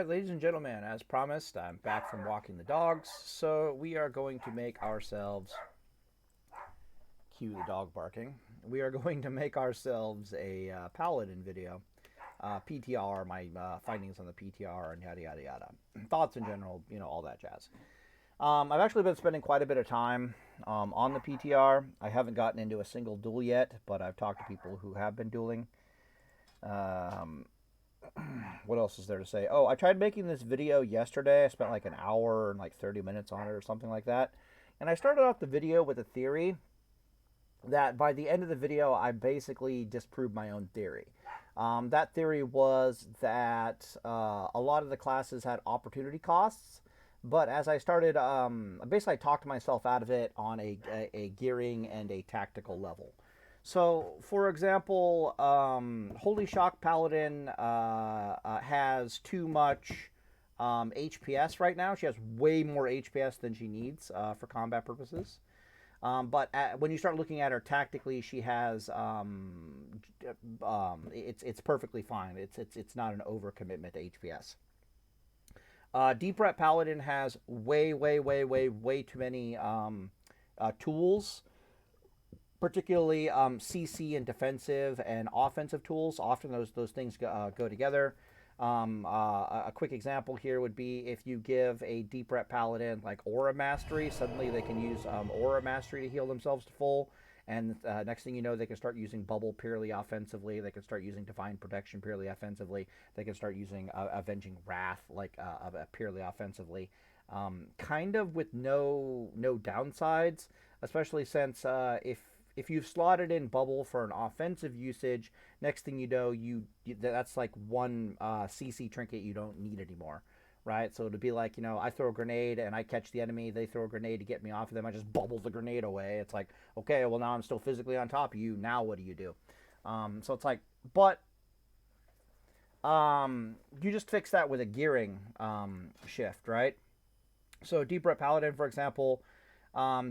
Alright, ladies and gentlemen, as promised, I'm back from walking the dogs, so we are going to make ourselves, cue the dog barking, we are going to make ourselves a Paladin video. PTR, my findings on the PTR, and yada yada yada. Thoughts in general, all that jazz. I've actually been spending quite a bit of time on the PTR. I haven't gotten into a single duel yet, but I've talked to people who have been dueling. Um, what else is there to say? Oh, I tried making this video yesterday. I spent like an hour and like 30 minutes on it or something like that. And I started off the video with a theory that by the end of the video, I basically disproved my own theory. That theory was that a lot of the classes had opportunity costs, but as I started, basically I talked myself out of it on a gearing and a tactical level. So, for example, Holy Shock Paladin has too much HPS right now. She has way more HPS than she needs for combat purposes. When you start looking at her tactically, she has it's perfectly fine. It's not an overcommitment to HPS. Deep Ret Paladin has way too many tools, particularly CC and defensive and offensive tools. Often those things go together. A quick example here would be if you give a Deep Ret Paladin like Aura Mastery, suddenly they can use Aura Mastery to heal themselves to full, and next thing you know, they can start using Bubble purely offensively, they can start using Divine Protection purely offensively, they can start using Avenging Wrath like purely offensively, kind of with no downsides, especially since if you've slotted in Bubble for an offensive usage, next thing you know, that's like one CC trinket you don't need anymore, right? So to be like, I throw a grenade and I catch the enemy, they throw a grenade to get me off of them, I just bubble the grenade away. It's like, okay, well now I'm still physically on top of you. Now what do you do? So it's like, but you just fix that with a gearing shift, right? So Deep Ret Paladin, for example.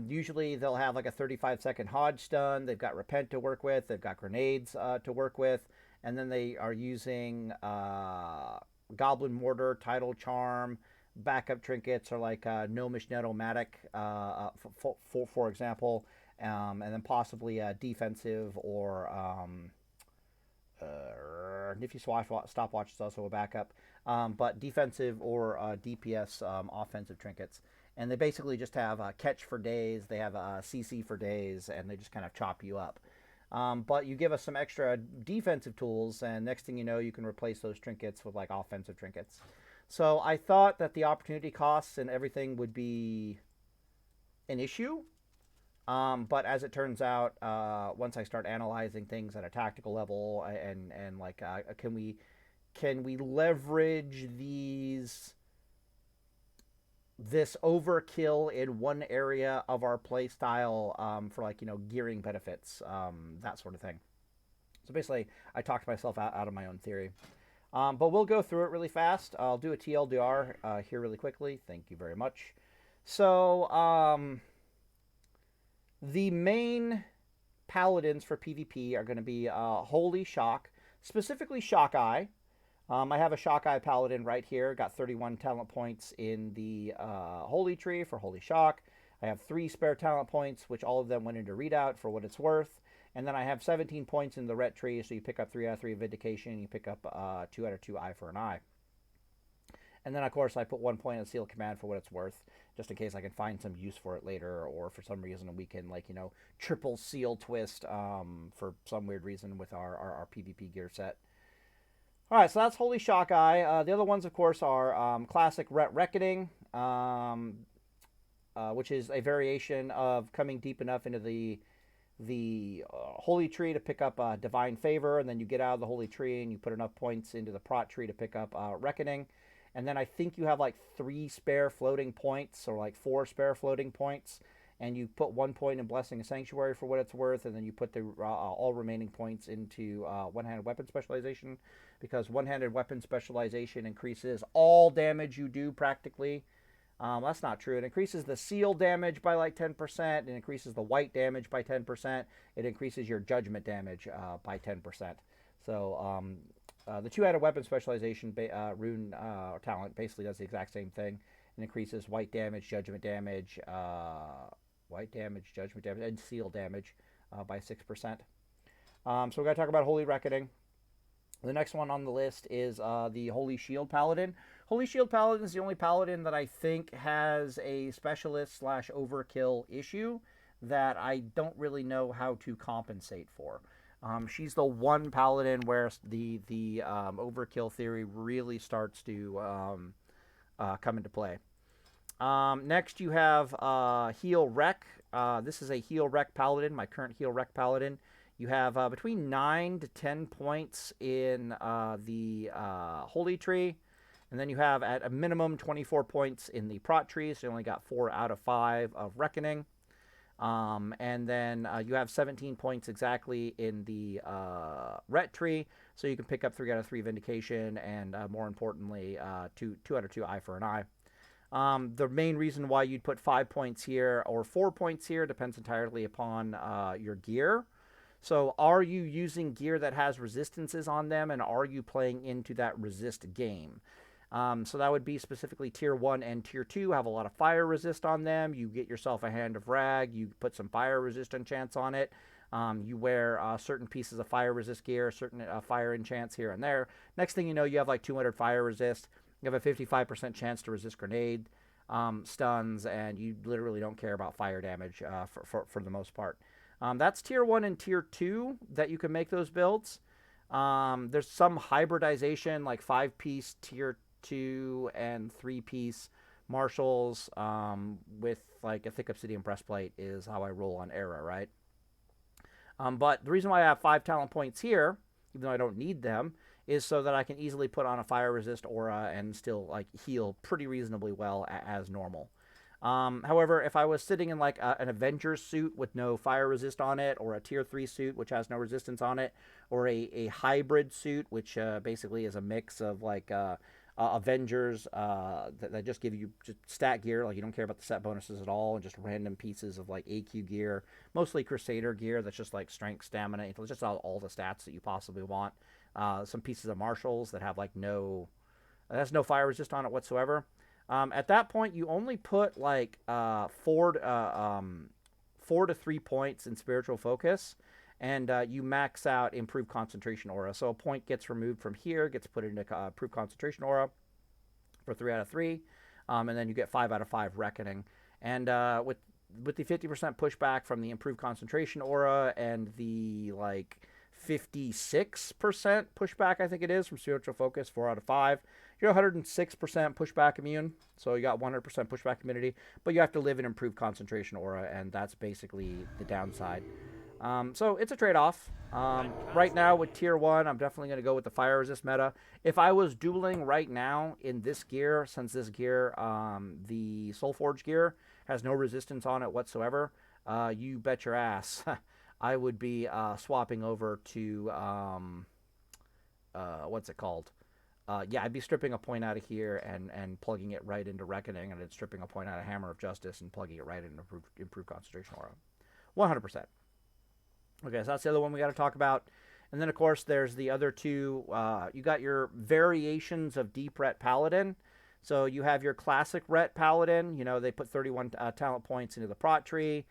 Usually they'll have like a 35-second Hodge stun. They've got Repent to work with. They've got grenades to work with. And then they are using Goblin Mortar, Tidal Charm, backup trinkets are like Gnomish Netomatic, for example. And then possibly defensive or Nifty Stopwatch is also a backup. But defensive or DPS offensive trinkets. And they basically just have catch for days, they have CC for days, and they just kind of chop you up. But you give us some extra defensive tools, and next thing you know, you can replace those trinkets with like offensive trinkets. So I thought that the opportunity costs and everything would be an issue. But as it turns out, once I start analyzing things at a tactical level, and like, can we leverage this overkill in one area of our playstyle for like gearing benefits, that sort of thing. So basically, I talked myself out of my own theory. But we'll go through it really fast. I'll do a TLDR here really quickly. Thank you very much. So the main paladins for PvP are going to be Holy Shock, specifically Shock Eye. I have a Shock Eye Paladin right here. Got 31 talent points in the Holy Tree for Holy Shock. I have 3 spare talent points, which all of them went into Readout for what it's worth. And then I have 17 points in the Ret Tree, so you pick up 3 out of 3 Vindication, you pick up 2 out of 2 Eye for an Eye. And then, of course, I put 1 point in Seal Command for what it's worth, just in case I can find some use for it later, or for some reason we can, like, triple Seal Twist for some weird reason with our PvP gear set. Alright, so that's Holy Shock Eye. The other ones, of course, are Classic Reckoning, which is a variation of coming deep enough into the Holy Tree to pick up Divine Favor, and then you get out of the Holy Tree and you put enough points into the Prot Tree to pick up Reckoning. And then I think you have like 3 spare floating points, or like 4 spare floating points, and you put 1 point in Blessing a Sanctuary for what it's worth, and then you put the all remaining points into one-handed weapon specialization, because one-handed weapon specialization increases all damage you do practically. That's not true. It increases the seal damage by like 10%. It increases the white damage by 10%. It increases your judgment damage by 10%. So the two-handed weapon specialization rune talent basically does the exact same thing. It increases white damage, judgment damage, and seal damage by 6%. So we're going to talk about Holy Reckoning. The next one on the list is the Holy Shield Paladin. Holy Shield Paladin is the only paladin that I think has a specialist / overkill issue that I don't really know how to compensate for. She's the one paladin where the overkill theory really starts to come into play. Next, you have Heal Rec. This is a Heal Rec paladin, my current Heal Rec paladin. You have between 9 to 10 points in the Holy Tree. And then you have at a minimum 24 points in the Prot Tree. So you only got 4 out of 5 of Reckoning. And then you have 17 points exactly in the Ret Tree. So you can pick up 3 out of 3 Vindication. And more importantly, 2 out of 2 Eye for an Eye. The main reason why you'd put 5 points here or 4 points here depends entirely upon your gear. So are you using gear that has resistances on them, and are you playing into that resist game? So that would be specifically Tier 1 and Tier 2 have a lot of fire resist on them. You get yourself a Hand of Rag. You put some fire resist enchants on it. You wear certain pieces of fire resist gear, certain fire enchants here and there. Next thing you know, you have like 200 fire resist. You have a 55% chance to resist grenade stuns, and you literally don't care about fire damage for the most part. That's Tier 1 and Tier 2 that you can make those builds. There's some hybridization, like 5-piece Tier 2 and 3-piece marshals with like a thick obsidian breastplate is how I roll on Era, right? But the reason why I have 5 talent points here, even though I don't need them, is so that I can easily put on a fire resist aura and still like heal pretty reasonably well as normal. However, if I was sitting in like an Avengers suit with no fire resist on it, or a Tier 3 suit which has no resistance on it, or a hybrid suit which basically is a mix of like Avengers that just give you just stat gear, like you don't care about the set bonuses at all, and just random pieces of like AQ gear, mostly Crusader gear that's just like strength, stamina, it's just all the stats that you possibly want. Some pieces of marshals that have like has no fire resist on it whatsoever. At that point, you only put like 4 to 3 points in spiritual focus, and you max out improved concentration aura. So a point gets removed from here, gets put into improved concentration aura for 3 out of 3, and then you get 5 out of 5 reckoning. And with the 50% pushback from the improved concentration aura and the like 56% pushback, I think it is, from spiritual focus, 4 out of 5. You're 106% pushback immune, so you got 100% pushback immunity, but you have to live in improved concentration aura, and that's basically the downside. So it's a trade-off. Right now with Tier 1, I'm definitely going to go with the fire resist meta. If I was dueling right now in this gear, since this gear, the Soulforge gear, has no resistance on it whatsoever, you bet your ass I would be swapping over to, what's it called? Yeah, I'd be stripping a point out of here and plugging it right into Reckoning, and then stripping a point out of Hammer of Justice and plugging it right into improved Concentration Aura. 100%. Okay, so that's the other one we got to talk about. And then, of course, there's the other two. You got your variations of Deep Ret Paladin. So you have your classic Ret Paladin. You know, they put 31 talent points into the Prot Tree.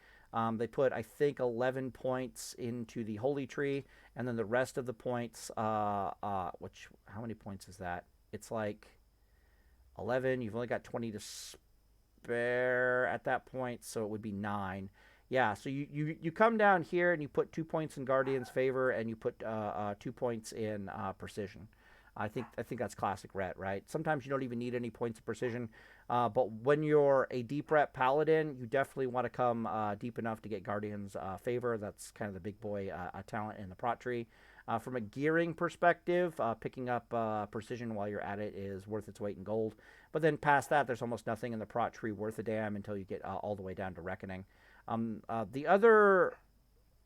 They put, I think, 11 points into the Holy Tree, and then the rest of the points, how many points is that? It's like 11. You've only got 20 to spare at that point, so it would be 9. Yeah, so you come down here and you put 2 points in Guardian's Favor, and you put 2 points in Precision. I think that's classic Ret, right? Sometimes you don't even need any points of precision, but when you're a deep Ret Paladin, you definitely want to come deep enough to get Guardian's Favor. That's kind of the big boy talent in the Prot Tree. From a gearing perspective, picking up precision while you're at it is worth its weight in gold. But then past that, there's almost nothing in the Prot Tree worth a damn until you get all the way down to Reckoning.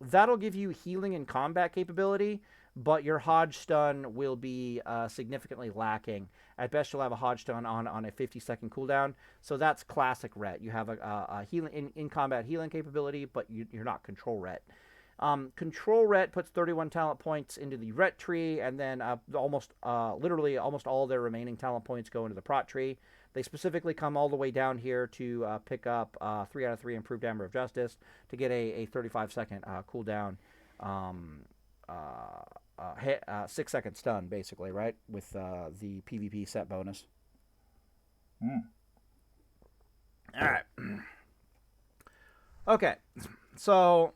That'll give you healing and combat capability, but your Hodge Stun will be significantly lacking. At best, you'll have a Hodge Stun on a 50-second cooldown. So that's classic Ret. You have a healing in combat healing capability, but you're not control Ret. Control Ret puts 31 talent points into the Ret tree, and then literally almost all their remaining talent points go into the Prot tree. They specifically come all the way down here to pick up 3 out of 3 improved Hammer of Justice to get a 35-second cooldown, 6-second stun, basically, right, with the PvP set bonus. All right. Okay, so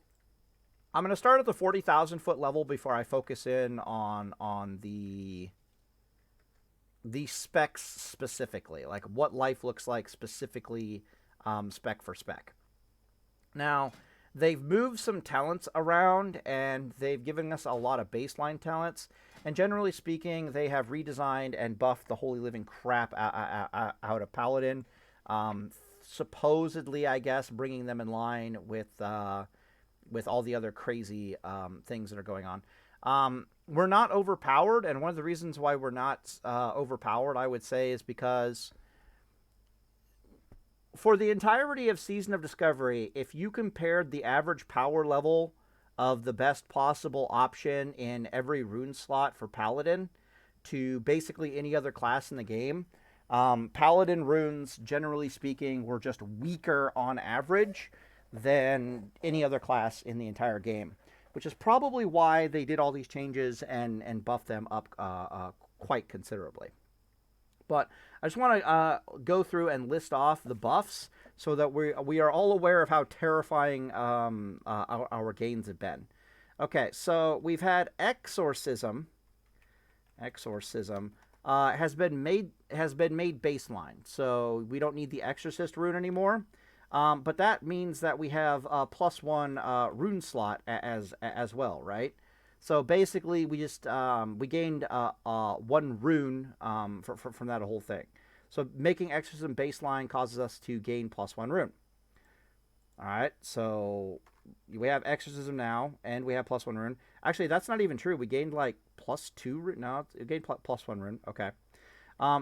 I'm going to start at the 40,000 foot level before I focus in on the specs specifically, like what life looks like specifically, spec for spec. Now, they've moved some talents around, and they've given us a lot of baseline talents, and generally speaking, they have redesigned and buffed the holy living crap out of Paladin, supposedly, I guess, bringing them in line with all the other crazy things that are going on. We're not overpowered, and one of the reasons why we're not overpowered, I would say, is because for the entirety of Season of Discovery, if you compared the average power level of the best possible option in every rune slot for Paladin to basically any other class in the game, Paladin runes, generally speaking, were just weaker on average than any other class in the entire game, which is probably why they did all these changes and buffed them up quite considerably. But I just want to go through and list off the buffs so that we are all aware of how terrifying our gains have been. Okay, so we've had Exorcism. Has been made baseline, so we don't need the Exorcist rune anymore. But that means that we have a +1 rune slot as well, right? So basically, we just we gained 1 rune from that whole thing. So making Exorcism baseline causes us to gain +1 rune. All right, so we have Exorcism now, and we have +1 rune. Actually, that's not even true. We gained like +2 rune. No, it gained +1 rune. Okay.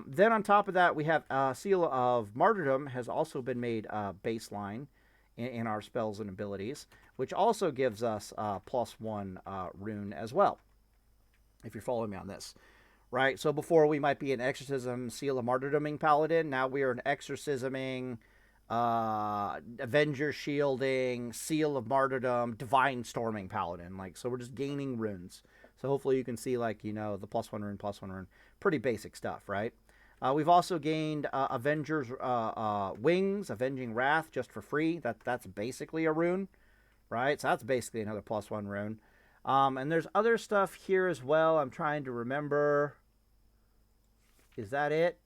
Then on top of that, we have Seal of Martyrdom has also been made baseline in our spells and abilities, which also gives us +1 rune as well, if you're following me on this. Right, so before we might be an Exorcism, Seal of Martyrdoming Paladin. Now we are an Exorcisming, Avenger Shielding, Seal of Martyrdom, Divine Storming Paladin. Like, so we're just gaining runes. So hopefully you can see, like, you know, the +1 rune, +1 rune. Pretty basic stuff, right? We've also gained Avenger's Wings, Avenging Wrath, just for free. That's basically a rune, right? So that's basically another +1 rune. And there's other stuff here as well. I'm trying to remember. Is that it?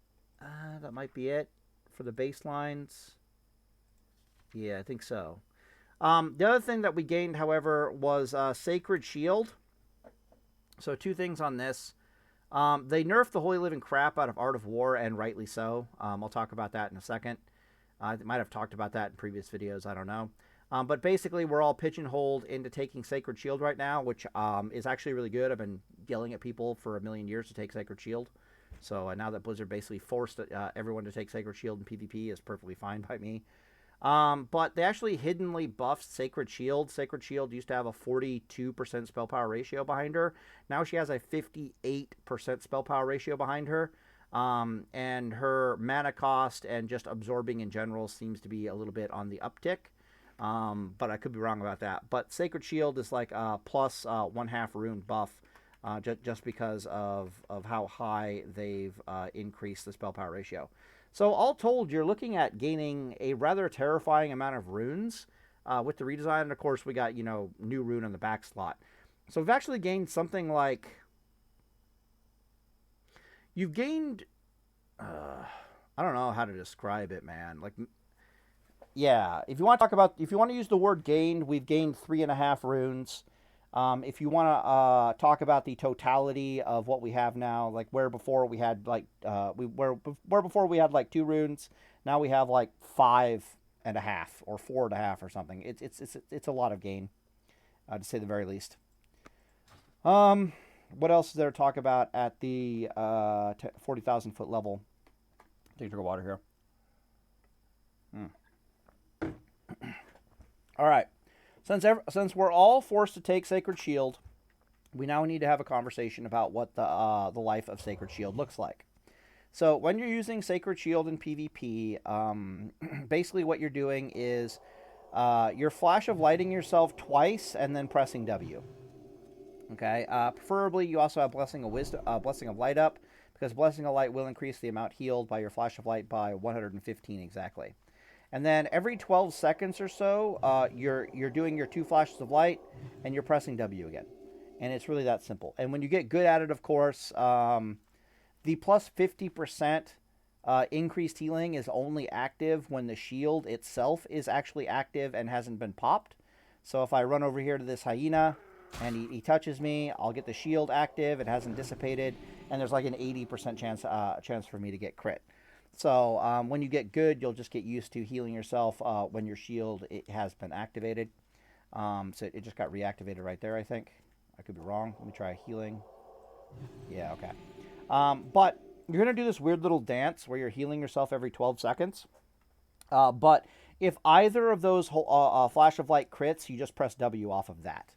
That might be it for the baselines. Yeah, I think so. The other thing that we gained, however, was Sacred Shield. So 2 things on this. They nerfed the holy living crap out of Art of War, and rightly so. I'll talk about that in a second. I might have talked about that in previous videos. I don't know. But basically, we're all pigeonholed into taking Sacred Shield right now, which is actually really good. I've been yelling at people for a million years to take Sacred Shield. So now that Blizzard basically forced everyone to take Sacred Shield in PvP is perfectly fine by me. But they actually hiddenly buffed Sacred Shield. Sacred Shield used to have a 42% spell power ratio behind her. Now she has a 58% spell power ratio behind her. And her mana cost and just absorbing in general seems to be a little bit on the uptick. But I could be wrong about that. But Sacred Shield is like a plus 1/2 rune buff, just because of how high they've increased the spell power ratio. So all told, you're looking at gaining a rather terrifying amount of runes with the redesign. And of course, we got, you know, new rune on the back slot. So we've actually gained something like... You've gained... I don't know how to describe it, man. Like, yeah, if you want to talk about... If you want to use the word gained, we've gained 3.5 runes. If you want to talk about the totality of what we have now, like where before we had like where before we had like 2 runes, now we have like 5.5 or 4.5 or something. It's a lot of gain, to say the very least. What else is there to talk about at the 40,000 foot level? Take a drink of water here. All right. Since we're all forced to take Sacred Shield, we now need to have a conversation about what the life of Sacred Shield looks like. So when you're using Sacred Shield in PvP, basically what you're doing is you're flash of lighting yourself twice and then pressing W. Okay. Preferably, you also have Blessing of Light up, because Blessing of Light will increase the amount healed by your flash of light by 115 exactly. And then every 12 seconds or so, you're doing your 2 flashes of light, and you're pressing W again. And it's really that simple. And when you get good at it, of course, the plus 50% increased healing is only active when the shield itself is actually active and hasn't been popped. So if I run over here to this hyena and he touches me, I'll get the shield active. It hasn't dissipated, and there's like an 80% chance for me to get crit. So when you get good, you'll just get used to healing yourself when your shield has been activated. So it just got reactivated right there, I think. I could be wrong. Let me try healing. Yeah, okay. But you're going to do this weird little dance where you're healing yourself every 12 seconds. But if either of those flash of light crits, you just press W off of that.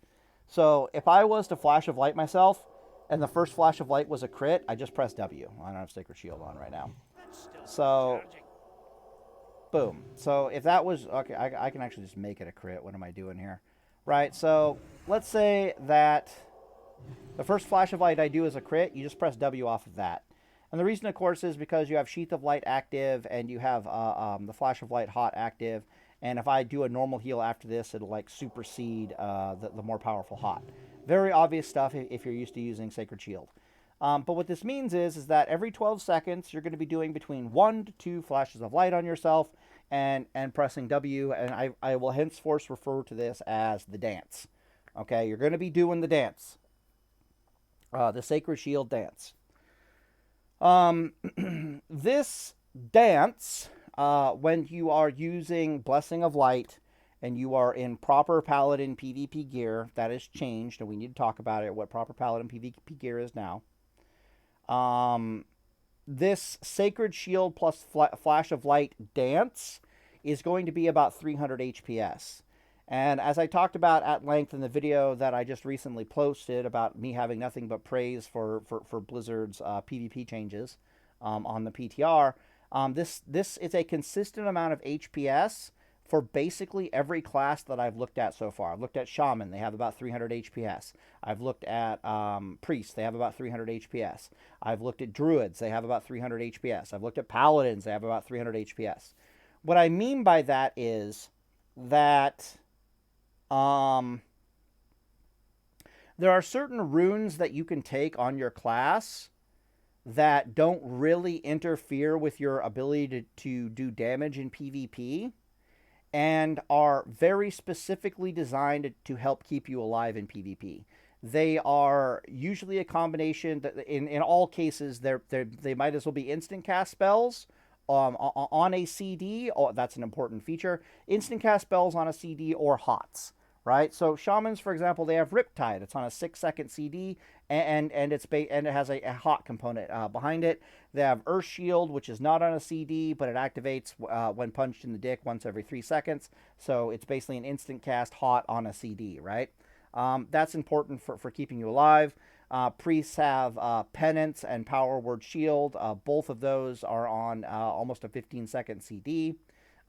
So if I was to flash of light myself and the first flash of light was a crit, I just press W. I don't have Sacred Shield on right now. So, boom. So if that was, okay, I can actually just make it a crit. What am I doing here? Right, so let's say that the first flash of light I do is a crit. You just press W off of that. And the reason, of course, is because you have Sheath of Light active and you have the Flash of Light hot active. And if I do a normal heal after this, it'll like supersede the more powerful hot. Very obvious stuff if you're used to using Sacred Shield. But what this means is that every 12 seconds, you're going to be doing between 1 to 2 flashes of light on yourself and pressing W. And I will henceforth refer to this as the dance. Okay, you're going to be doing the dance. The Sacred Shield dance. This dance, when you are using Blessing of Light and you are in proper Paladin PvP gear, that has changed, and we need to talk about it, what proper Paladin PvP gear is now. This Sacred Shield plus Flash of Light dance is going to be about 300 HPS. And as I talked about at length in the video that I just recently posted about me having nothing but praise for Blizzard's PvP changes on the PTR, this is a consistent amount of HPS for basically every class that I've looked at so far. I've looked at Shaman, they have about 300 HPS. I've looked at Priests, they have about 300 HPS. I've looked at Druids, they have about 300 HPS. I've looked at Paladins, they have about 300 HPS. What I mean by that is that there are certain runes that you can take on your class that don't really interfere with your ability to do damage in PvP and are very specifically designed to help keep you alive in PvP. They are usually a combination that in all cases they might as well be instant cast spells on a CD. Oh, that's an important feature. Instant cast spells on a CD or HOTS. Right, so Shamans, for example, they have Riptide. It's on a 6-second CD, and it has a hot component behind it. They have Earth Shield, which is not on a CD, but it activates when punched in the dick once every 3 seconds. So it's basically an instant cast hot on a CD, right? That's important for keeping you alive. Priests have Penance and Power Word Shield. Both of those are on almost a 15-second CD.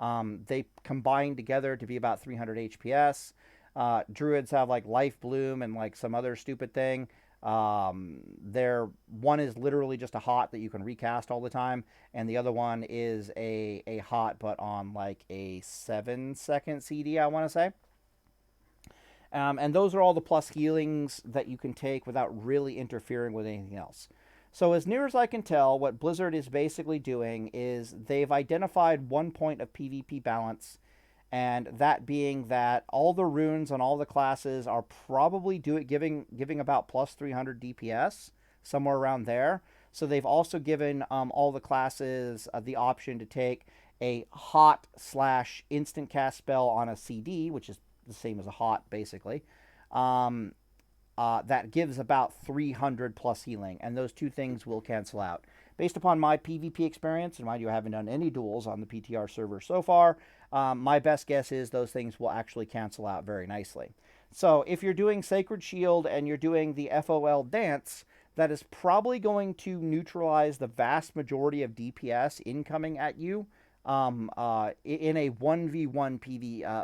They combine together to be about 300 HPS. Druids have like Life Bloom and like some other stupid thing. One is literally just a hot that you can recast all the time, and the other one is a hot but on like a 7-second CD, I want to say. And those are all the plus healings that you can take without really interfering with anything else. So as near as I can tell, what Blizzard is basically doing is they've identified one point of PvP balance, and that being that all the runes on all the classes are probably giving about plus 300 DPS, somewhere around there. So they've also given all the classes the option to take a hot / instant cast spell on a CD, which is the same as a hot, basically. That gives about 300 plus healing, and those two things will cancel out. based upon my PvP experience, and mind you, I haven't done any duels on the PTR server so far, my best guess is those things will actually cancel out very nicely. So if you're doing Sacred Shield and you're doing the FOL dance, that is probably going to neutralize the vast majority of DPS incoming at you in a 1v1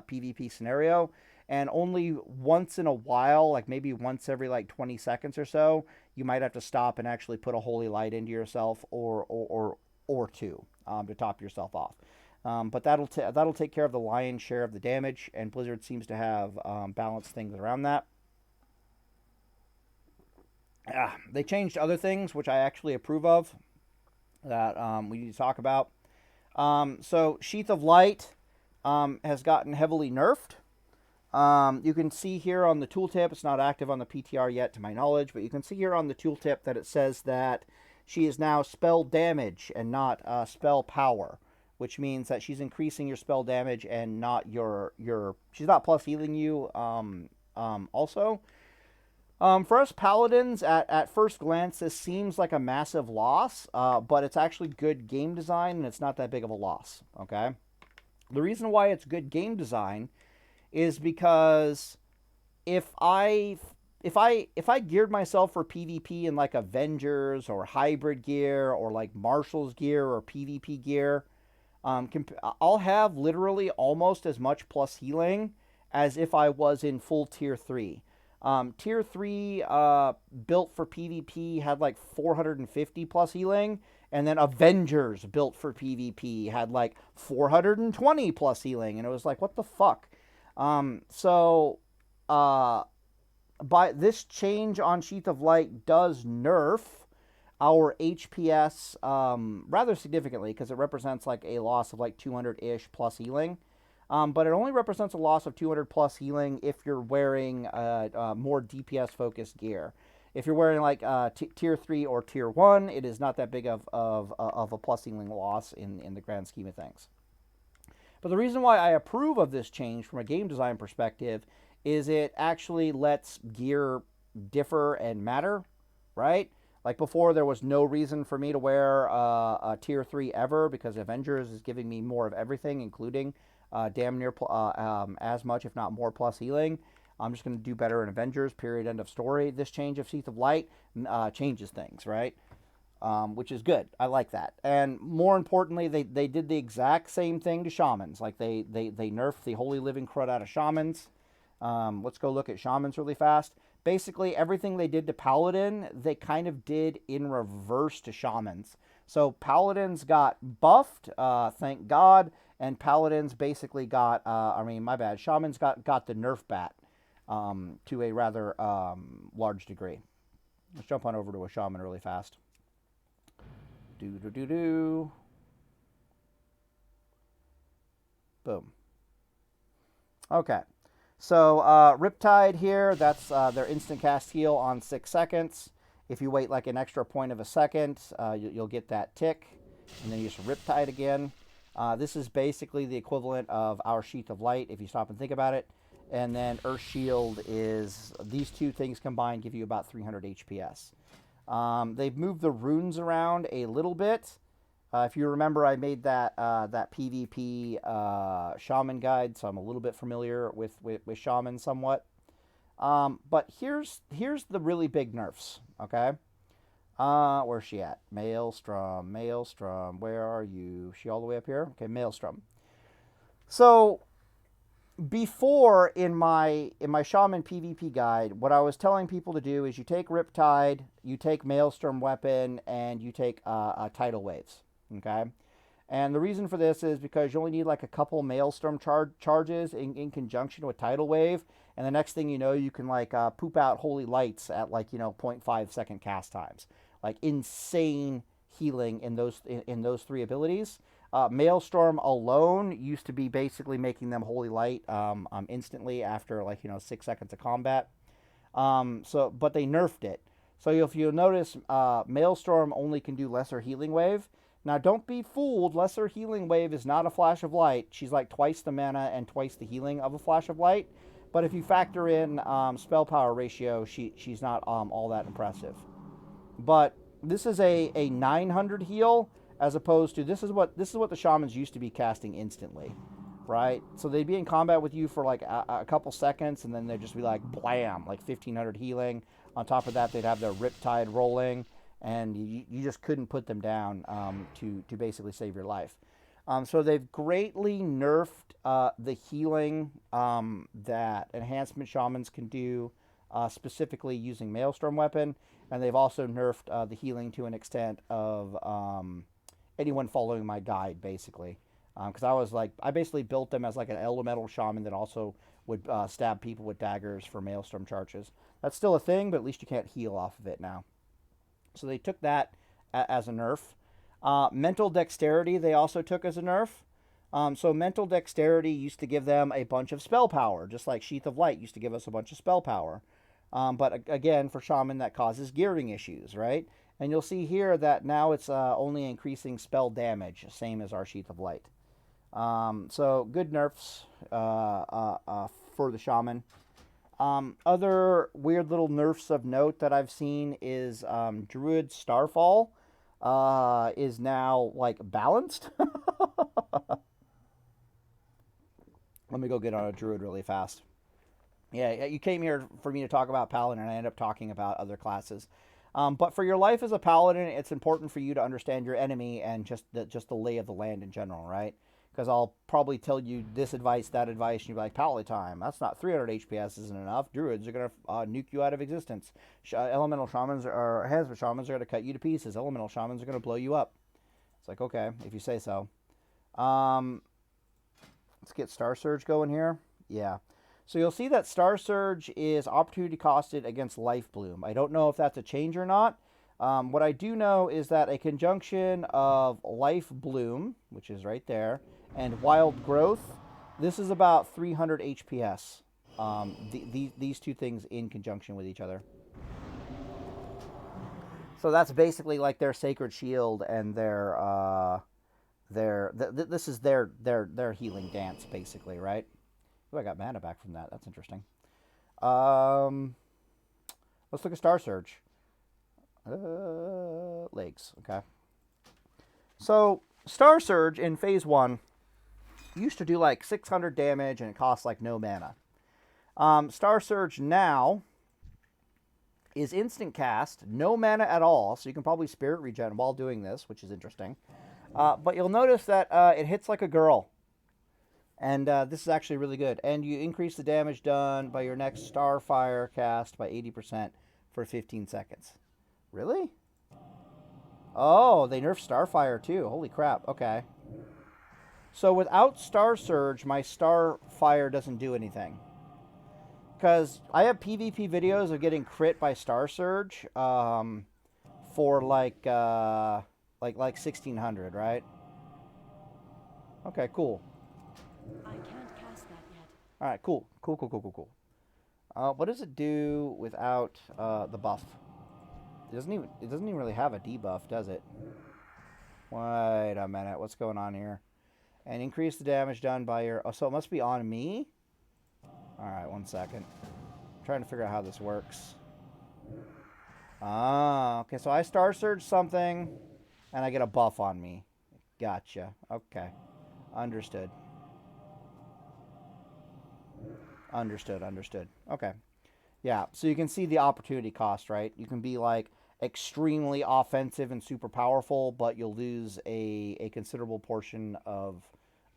PvP scenario. And only once in a while, like maybe once every like 20 seconds or so, you might have to stop and actually put a holy light into yourself or two to top yourself off. But that'll take care of the lion's share of the damage, and Blizzard seems to have balanced things around that. They changed other things, which I actually approve of, that we need to talk about. So Sheath of Light has gotten heavily nerfed. You can see here on the tooltip, it's not active on the PTR yet to my knowledge, but you can see here on the tooltip that it says that she is now spell damage and not spell power, which means that she's increasing your spell damage and not she's not plus healing you also. For us paladins, at first glance, this seems like a massive loss, but it's actually good game design, and it's not that big of a loss, okay? The reason why it's good game design is because if I geared myself for PvP in like Avengers or hybrid gear or like Marshal's gear or PvP gear, I'll have literally almost as much plus healing as if I was in full tier 3. Tier 3 built for PvP had like 450 plus healing, and then Avengers built for PvP had like 420 plus healing, and it was like, what the fuck? By this change on Sheath of Light does nerf our HPS rather significantly, because it represents like a loss of like 200-ish plus healing. But it only represents a loss of 200 plus healing if you're wearing more DPS focused gear. If you're wearing like tier 3 or tier 1, it is not that big of a plus healing loss in the grand scheme of things. But the reason why I approve of this change from a game design perspective is it actually lets gear differ and matter, right? Like before, there was no reason for me to wear a tier 3 ever, because Avengers is giving me more of everything, including damn near as much, if not more, plus healing. I'm just going to do better in Avengers, period, end of story. This change of Sheath of Light changes things, right? Which is good. I like that. And more importantly, they did the exact same thing to Shamans. Like they nerfed the Holy Living crud out of Shamans. Let's go look at Shamans really fast. Basically, everything they did to Paladin, they kind of did in reverse to Shamans. So Paladins got buffed, thank God, and Paladins basically got, Shamans got the nerf bat to a rather large degree. Let's jump on over to a Shaman really fast. Boom. Okay. So Riptide here, that's their instant cast heal on 6 seconds. If you wait like an extra point of a second, you'll get that tick, and then you just Riptide again. This is basically the equivalent of our Sheath of Light, if you stop and think about it. And then Earth Shield is, these two things combined give you about 300 HPS. They've moved the runes around a little bit. If you remember, I made that PvP Shaman guide, so I'm a little bit familiar with Shaman somewhat. But here's the really big nerfs, okay? Where's she at? Maelstrom, where are you? Is she all the way up here? Okay, Maelstrom. So before, in my Shaman PvP guide, what I was telling people to do is you take Riptide, you take Maelstrom weapon, and you take Tidal Waves, okay? And the reason for this is because you only need like a couple Maelstrom charges in conjunction with Tidal Wave, and the next thing you know, you can like poop out Holy Lights at like 0.5 second cast times. Like insane healing in those three abilities. Maelstrom alone used to be basically making them Holy Light instantly after 6 seconds of combat. But they nerfed it. So if you'll notice, Maelstrom only can do Lesser Healing Wave. Now don't be fooled, Lesser Healing Wave is not a Flash of Light. She's like twice the mana and twice the healing of a Flash of Light. But if you factor in spell power ratio, she's not all that impressive. But This is a 900 heal, as opposed to this is what the shamans used to be casting instantly, right? So they'd be in combat with you for like a couple seconds, and then they'd just be like blam, like 1500 healing. On top of that, they'd have their Riptide rolling, and you just couldn't put them down to basically save your life. So they've greatly nerfed the healing that enhancement shamans can do, specifically using Maelstrom weapon, and they've also nerfed the healing to an extent of anyone following my guide, basically. Because I basically built them as like an elemental shaman that also would stab people with daggers for Maelstrom charges. That's still a thing, but at least you can't heal off of it now. So they took that as a nerf. Mental dexterity they also took as a nerf. So mental dexterity used to give them a bunch of spell power, just like Sheath of Light used to give us a bunch of spell power. But again, for shaman, that causes gearing issues, right? And you'll see here that now it's only increasing spell damage, same as our Sheath of Light. So good nerfs for the shaman. Other weird little nerfs of note that I've seen is Druid Starfall is now like balanced. Let me go get on a Druid really fast. Yeah, you came here for me to talk about Paladin, and I end up talking about other classes. But for your life as a Paladin, it's important for you to understand your enemy and just the lay of the land in general, right? Because I'll probably tell you this advice, that advice, and you'll be like, Pally time, that's not 300 HPS isn't enough. Druids are going to nuke you out of existence. Elemental shamans or enhancement shamans are going to cut you to pieces. Elemental shamans are going to blow you up. It's like, okay, if you say so. Let's get Star Surge going here. Yeah. So you'll see that Star Surge is opportunity costed against Life Bloom. I don't know if that's a change or not. What I do know is that a conjunction of Life Bloom, which is right there, and Wild Growth, this is about 300 HPS. These two things in conjunction with each other. So that's basically like their Sacred Shield and this is their healing dance, basically, right? Oh, I got mana back from that. That's interesting. Let's look at Star Surge. Legs, okay. So Star Surge in Phase 1 used to do like 600 damage and it costs like no mana. Star Surge now is instant cast, no mana at all, so you can probably Spirit Regen while doing this, which is interesting. But you'll notice that it hits like a girl. And this is actually really good. And you increase the damage done by your next Starfire cast by 80% for 15 seconds. Really? Oh, they nerfed Starfire too. Holy crap. Okay. So without Star Surge, my Starfire doesn't do anything. Because I have PvP videos of getting crit by Star Surge for like 1600, right? Okay, cool. I can't cast that yet. All right, cool. What does it do without the buff? It doesn't even really have a debuff, does it? Wait a minute. What's going on here? And increase the damage done by your... Oh, so it must be on me? All right, 1 second. I'm trying to figure out how this works. Ah, okay. So I Star Surge something, and I get a buff on me. Gotcha. Okay. Understood. Okay. Yeah, so you can see the opportunity cost, right? You can be like extremely offensive and super powerful, but you'll lose a considerable portion of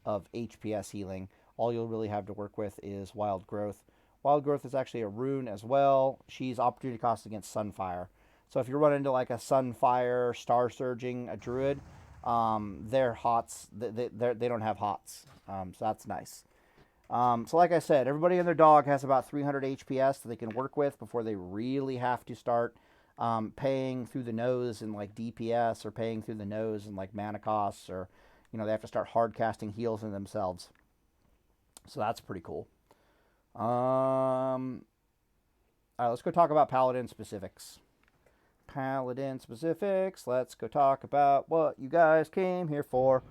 HPS healing. All you'll really have to work with is Wild Growth. Wild Growth is actually a rune as well. She's opportunity cost against Sunfire. So if you run into like a Sunfire, Star Surging, a Druid, their hots, they don't have hots. So that's nice. So like I said, everybody and their dog has about 300 HPS that they can work with before they really have to start paying through the nose in like DPS or paying through the nose in like mana costs, or they have to start hard casting heals in themselves. So that's pretty cool. All right, let's go talk about Paladin specifics. Let's go talk about what you guys came here for.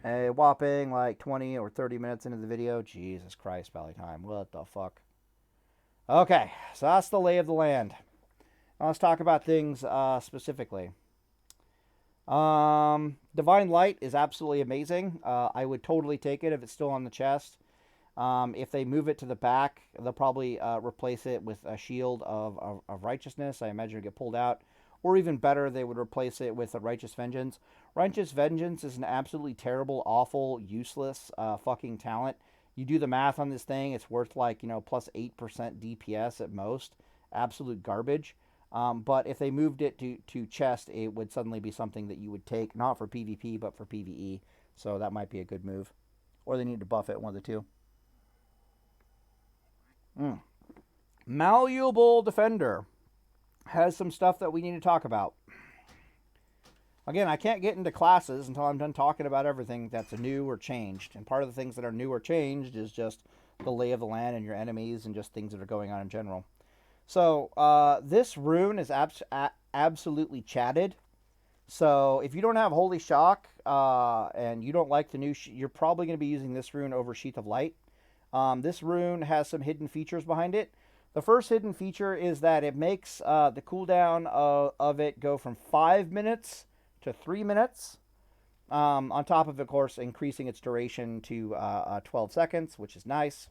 A whopping like 20 or 30 minutes into the video. Jesus Christ, Valley time. What the fuck? Okay, so that's the lay of the land. Now let's talk about things specifically. Divine Light is absolutely amazing. I would totally take it if it's still on the chest. If they move it to the back, they'll probably replace it with a Shield of Righteousness. I imagine it'll get pulled out. Or even better, they would replace it with a Righteous Vengeance. Righteous Vengeance is an absolutely terrible, awful, useless fucking talent. You do the math on this thing, it's worth like, plus 8% DPS at most. Absolute garbage. But if they moved it to chest, it would suddenly be something that you would take, not for PvP, but for PvE. So that might be a good move. Or they need to buff it, one of the two. Malleable Defender has some stuff that we need to talk about. Again, I can't get into classes until I'm done talking about everything that's new or changed. And part of the things that are new or changed is just the lay of the land and your enemies and just things that are going on in general. So this rune is absolutely chatted. So if you don't have Holy Shock and you don't like the new, you're probably going to be using this rune over Sheath of Light. This rune has some hidden features behind it. The first hidden feature is that it makes the cooldown of it go from 5 minutes to 3 minutes. On top of course, increasing its duration to 12 seconds, which is nice.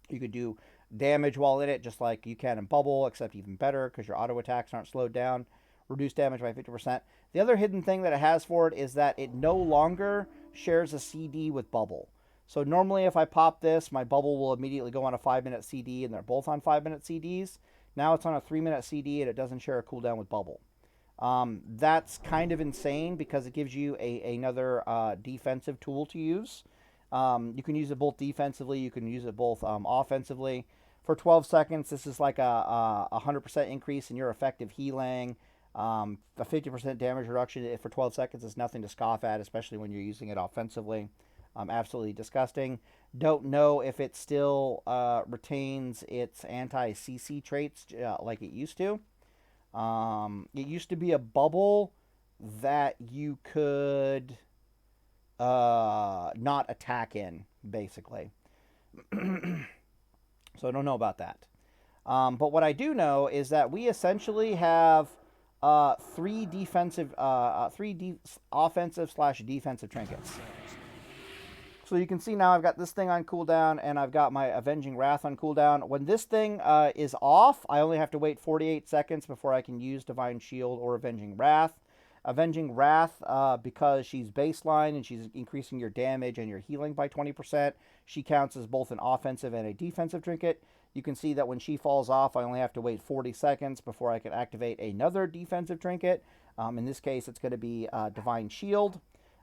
You could do damage while in it, just like you can in Bubble, except even better because your auto attacks aren't slowed down. Reduce damage by 50%. The other hidden thing that it has for it is that it no longer shares a CD with Bubble. So normally if I pop this, my Bubble will immediately go on a 5-minute CD, and they're both on 5-minute CDs. Now it's on a 3-minute CD, and it doesn't share a cooldown with Bubble. That's kind of insane because it gives you another defensive tool to use. You can use it both defensively, you can use it both offensively. For 12 seconds, this is like a 100% increase in your effective healing. A 50% damage reduction for 12 seconds is nothing to scoff at, especially when you're using it offensively. Absolutely disgusting. Don't know if it still retains its anti-CC traits like it used to. It used to be a bubble that you could not attack in, basically. So I don't know about that. But what I do know is that we essentially have three offensive/defensive trinkets. So you can see now I've got this thing on cooldown, and I've got my Avenging Wrath on cooldown. When this thing is off, I only have to wait 48 seconds before I can use Divine Shield or Avenging Wrath. Avenging Wrath, because she's baseline and she's increasing your damage and your healing by 20%, she counts as both an offensive and a defensive trinket. You can see that when she falls off, I only have to wait 40 seconds before I can activate another defensive trinket. In this case, it's going to be Divine Shield.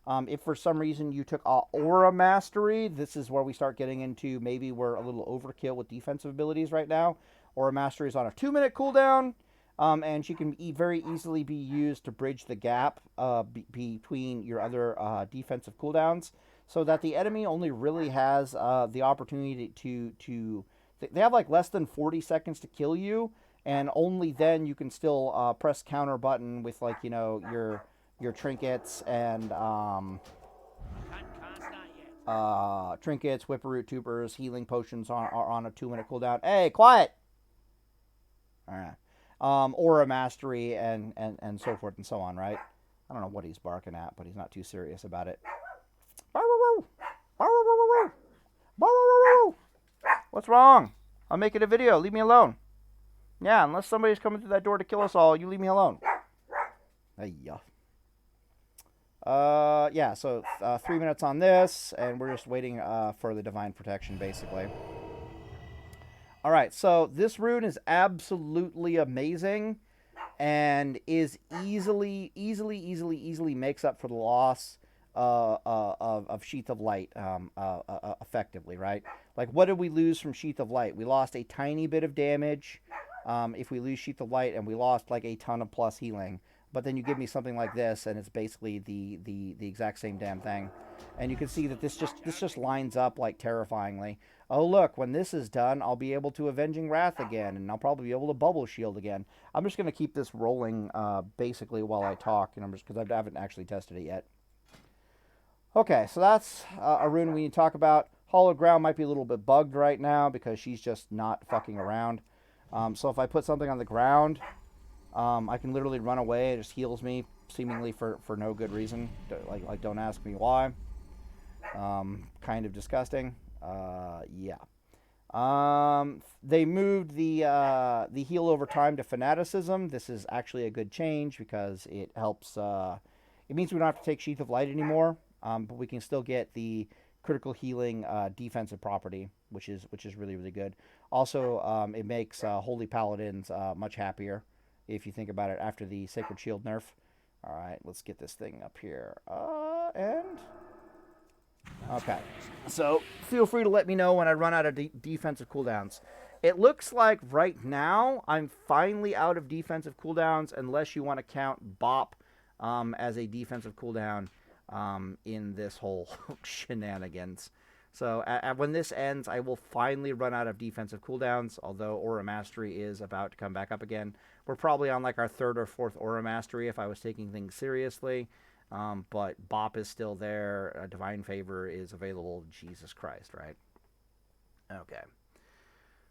If for some reason you took Aura Mastery, this is where we start getting into maybe we're a little overkill with defensive abilities right now. Aura Mastery is on a 2-minute cooldown, and she can very easily be used to bridge the gap between your other defensive cooldowns, so that the enemy only really has the opportunity to they have like less than 40 seconds to kill you, and only then you can still press counter button with, like, your trinkets and trinkets, Whipperoot Tubers, healing potions are on a 2-minute cooldown. Hey, quiet! Alright. Aura Mastery and so forth and so on, right? I don't know what he's barking at, but he's not too serious about it. What's wrong? I'm making a video. Leave me alone. Yeah, unless somebody's coming through that door to kill us all, you leave me alone. Hey, yeah. Yeah, so 3 minutes on this, and we're just waiting for the Divine Protection, basically. Alright, so this rune is absolutely amazing, and is easily makes up for the loss of Sheath of Light effectively, right? Like, what did we lose from Sheath of Light? We lost a tiny bit of damage if we lose Sheath of Light, and we lost like a ton of plus healing. But then you give me something like this, and it's basically the exact same damn thing. And you can see that this just lines up like terrifyingly. Oh look, when this is done, I'll be able to Avenging Wrath again, and I'll probably be able to Bubble Shield again. I'm just going to keep this rolling basically while I talk, and because I haven't actually tested it yet. Okay, so that's a rune we need to talk about. Hollow Ground might be a little bit bugged right now because she's just not fucking around. So if I put something on the ground, I can literally run away. It just heals me seemingly for no good reason. Like don't ask me why. Kind of disgusting. Yeah. They moved the heal over time to fanaticism. This is actually a good change because it helps. It means we don't have to take Sheath of Light anymore, but we can still get the critical healing defensive property, which is really really good. Also, it makes Holy Paladins much happier if you think about it after the Sacred Shield nerf. All right, let's get this thing up here. And okay, so feel free to let me know when I run out of defensive cooldowns. It looks like right now I'm finally out of defensive cooldowns, unless you want to count Bop as a defensive cooldown in this whole shenanigans. So when this ends, I will finally run out of defensive cooldowns, although Aura Mastery is about to come back up again. We're probably on like our 3rd or 4th Aura Mastery if I was taking things seriously. But Bop is still there. Divine Favor is available. Jesus Christ, right? Okay.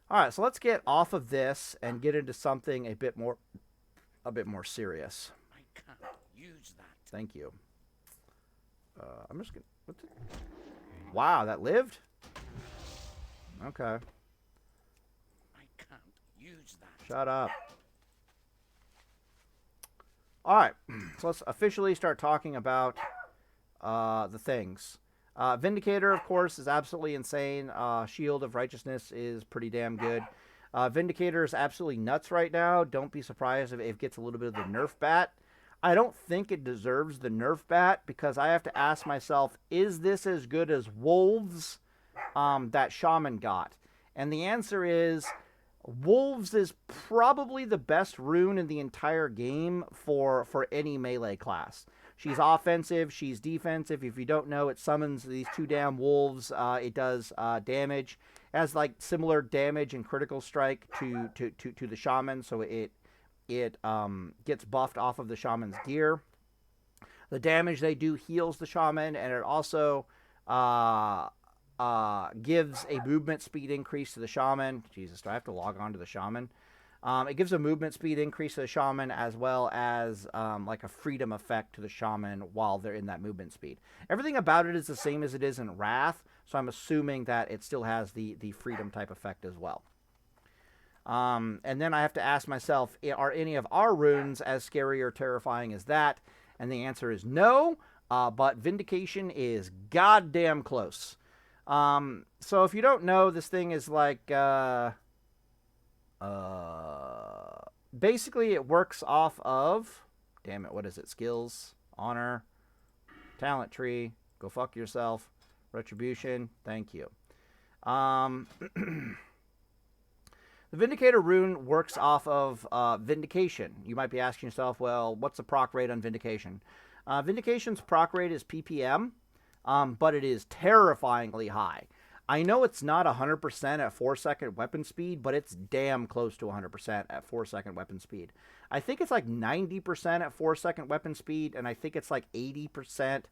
All right, so let's get off of this and get into something a bit more serious. I can't use that. Thank you. I'm just gonna. Wow, that lived? Okay. I can't use that. Shut up. All right, so let's officially start talking about the things. Vindicator, of course, is absolutely insane. Shield of Righteousness is pretty damn good. Vindicator is absolutely nuts right now. Don't be surprised if it gets a little bit of the nerf bat. I don't think it deserves the nerf bat because I have to ask myself, is this as good as Wolves that Shaman got? And the answer is, Wolves is probably the best rune in the entire game for any melee class. She's offensive, she's defensive. If you don't know, it summons these 2 damn wolves. It does damage. It has like similar damage and critical strike to the shaman, so it gets buffed off of the shaman's gear. The damage they do heals the shaman, and it also gives a movement speed increase to the shaman. Jesus, do I have to log on to the shaman? It gives a movement speed increase to the shaman, as well as like a freedom effect to the shaman while they're in that movement speed. Everything about it is the same as it is in Wrath, so I'm assuming that it still has the freedom type effect as well. And then I have to ask myself, are any of our runes as scary or terrifying as that? And the answer is no, but Vindication is goddamn close. So if you don't know, this thing is like, basically it works off of, damn it, what is it? Skills, honor, talent tree, go fuck yourself, retribution, thank you. The Vindicator rune works off of Vindication. You might be asking yourself, well, what's the proc rate on Vindication? Vindication's proc rate is PPM, but it is terrifyingly high. I know it's not 100% at 4-second weapon speed, but it's damn close to 100% at 4-second weapon speed. I think it's like 90% at 4-second weapon speed, and I think it's like 80%,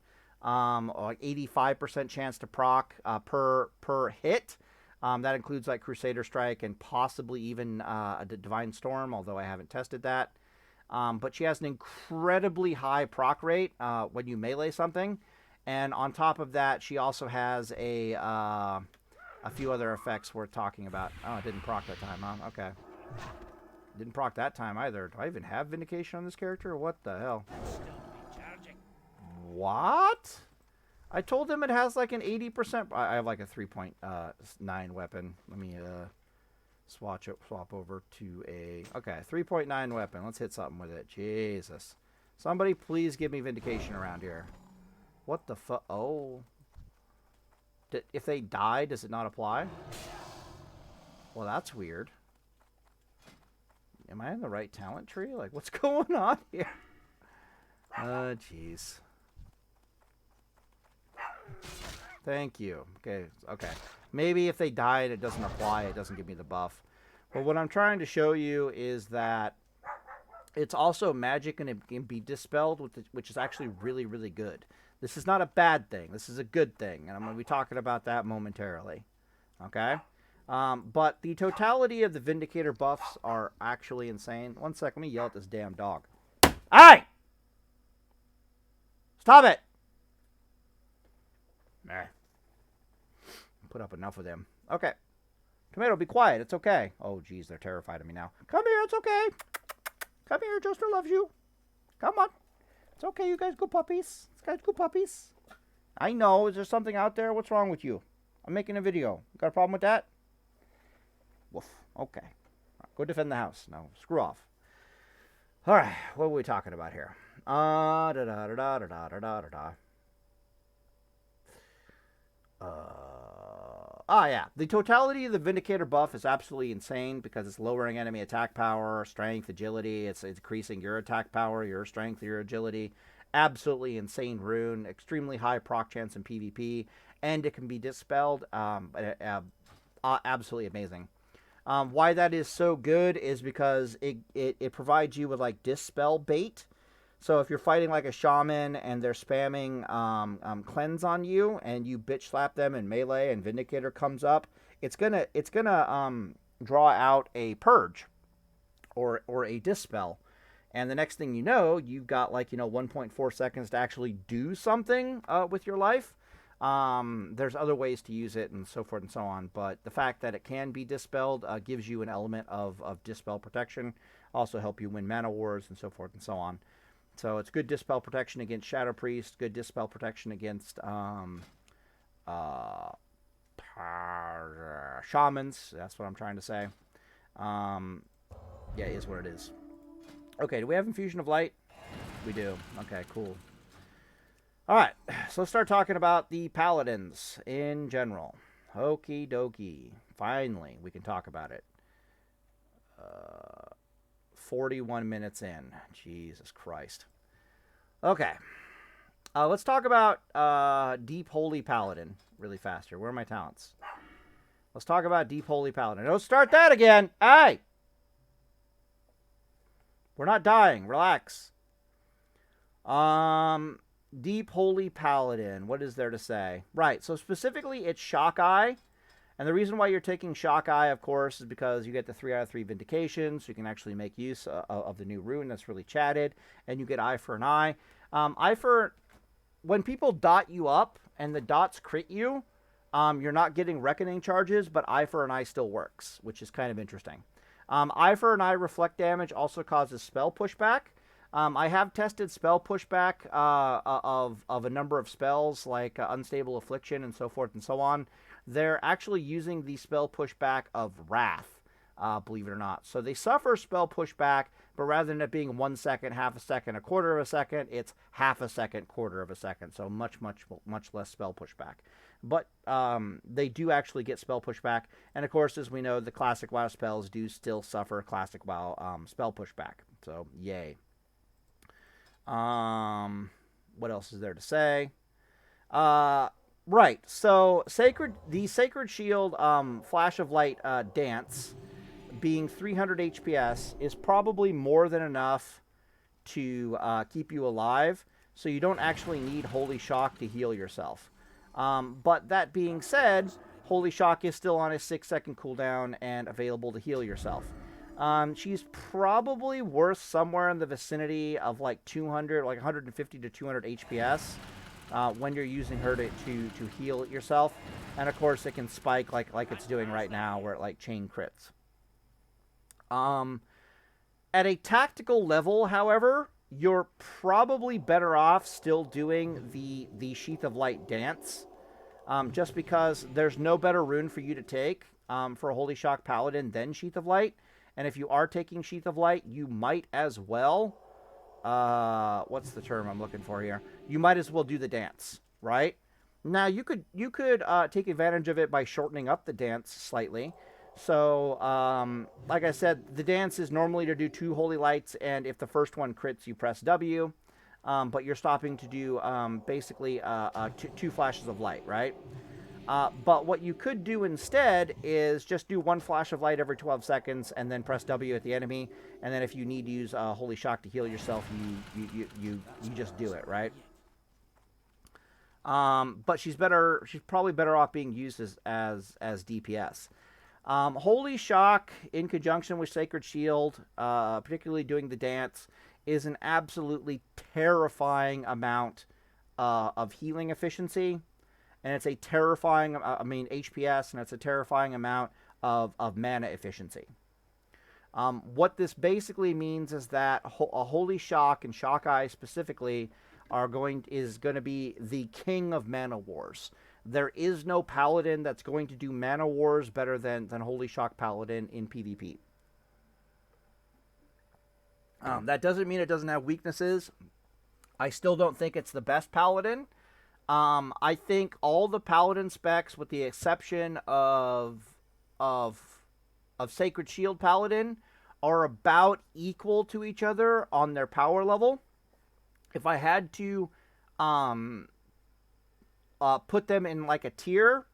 or like 85% chance to proc per hit. That includes like Crusader Strike and possibly even a Divine Storm, although I haven't tested that. But she has an incredibly high proc rate when you melee something. And on top of that, she also has a few other effects worth talking about. Oh, it didn't proc that time, huh? Okay. Didn't proc that time either. Do I even have Vindication on this character? What the hell? What? I told him it has like an 80%. I have like a 3.9 weapon. Let me swap over to a... Okay, 3.9 weapon. Let's hit something with it. Jesus. Somebody please give me Vindication around here. What the fuck? Oh. If they die, does it not apply? Well, that's weird. Am I in the right talent tree? Like, what's going on here? Jeez. Thank you. Okay. Maybe if they die and it doesn't apply, it doesn't give me the buff. But what I'm trying to show you is that it's also magic and it can be dispelled, which is actually really, really good. This is not a bad thing. This is a good thing, and I'm going to be talking about that momentarily. Okay? But the totality of the Vindicator buffs are actually insane. One sec, let me yell at this damn dog. Hey! Stop it! Meh. Put up enough of them. Okay. Tomato, be quiet. It's okay. Oh, geez, they're terrified of me now. Come here. It's okay. Come here. Joester loves you. Come on. It's okay. You guys good puppies. You guys good puppies. I know. Is there something out there? What's wrong with you? I'm making a video. Got a problem with that? Woof. Okay. Go defend the house. No, screw off. All right. What were we talking about here? Yeah. The totality of the Vindicator buff is absolutely insane because it's lowering enemy attack power, strength, agility. It's increasing your attack power, your strength, your agility. Absolutely insane rune. Extremely high proc chance in PvP. And it can be dispelled. Absolutely amazing. Why that is so good is because it provides you with like dispel bait. So if you're fighting like a shaman and they're spamming cleanse on you and you bitch slap them in melee and Vindicator comes up, it's gonna draw out a purge or a dispel. And the next thing you know, you've got 1.4 seconds to actually do something with your life. There's other ways to use it and so forth and so on. But the fact that it can be dispelled gives you an element of dispel protection. Also help you win mana wars and so forth and so on. So it's good dispel protection against Shadow Priest, good dispel protection against shamans. That's what I'm trying to say. Yeah, it is what it is. Okay, do we have Infusion of Light? We do. Okay, cool. All right, so let's start talking about the Paladins in general. Okie dokie. Finally, we can talk about it. 41 minutes in. Jesus Christ. Okay. Let's talk about Deep Holy Paladin really fast here. Where are my talents? Let's talk about Deep Holy Paladin. Don't start that again. Hey! We're not dying. Relax. Deep Holy Paladin. What is there to say? Right. So specifically, it's Shock Eye. And the reason why you're taking Shock Eye, of course, is because you get the 3 out of 3 Vindication, so you can actually make use of the new rune that's really chatted, and you get Eye for an Eye. When people dot you up and the dots crit you, you're not getting Reckoning charges, but Eye for an Eye still works, which is kind of interesting. Eye for an Eye reflect damage also causes spell pushback. I have tested spell pushback of a number of spells like Unstable Affliction and so forth and so on. They're actually using the spell pushback of Wrath, believe it or not. So they suffer spell pushback, but rather than it being 1 second, half a second, a quarter of a second, it's half a second, quarter of a second. So much less spell pushback. But they do actually get spell pushback. And of course, as we know, the classic WoW spells do still suffer classic WoW spell pushback. So yay. What else is there to say? Right, so the Sacred Shield Flash of Light dance, being 300 HPS, is probably more than enough to keep you alive, so you don't actually need Holy Shock to heal yourself. But that being said, Holy Shock is still on a 6-second cooldown and available to heal yourself. She's probably worth somewhere in the vicinity of like 200, like 150 to 200 HPS. When you're using her to heal yourself. And of course it can spike like it's doing right now where it like chain crits. At a tactical level, however, you're probably better off still doing the Sheath of Light dance. Just because there's no better rune for you to take for a Holy Shock Paladin than Sheath of Light. And if you are taking Sheath of Light, you might as well... what's the term I'm looking for here? You might as well do the dance, right? Now, you could take advantage of it by shortening up the dance slightly. So, like I said, the dance is normally to do 2 Holy Lights, and if the first one crits, you press W. But you're stopping to do basically 2 flashes of light, right? But what you could do instead is just do 1 flash of light every 12 seconds and then press W at the enemy. And then if you need to use Holy Shock to heal yourself, you just do it, right? But she's probably better off being used as DPS. Holy Shock in conjunction with Sacred Shield, particularly doing the dance, is an absolutely terrifying amount of healing efficiency, and it's a terrifying, HPS, and it's a terrifying amount of mana efficiency. What this basically means is that a Holy Shock and Shock Eye specifically is going to be the king of mana wars. There is no Paladin that's going to do mana wars better than Holy Shock Paladin in PvP. That doesn't mean it doesn't have weaknesses. I still don't think it's the best Paladin. I think all the Paladin specs, with the exception of Sacred Shield Paladin, are about equal to each other on their power level. If I had to put them in like a tier,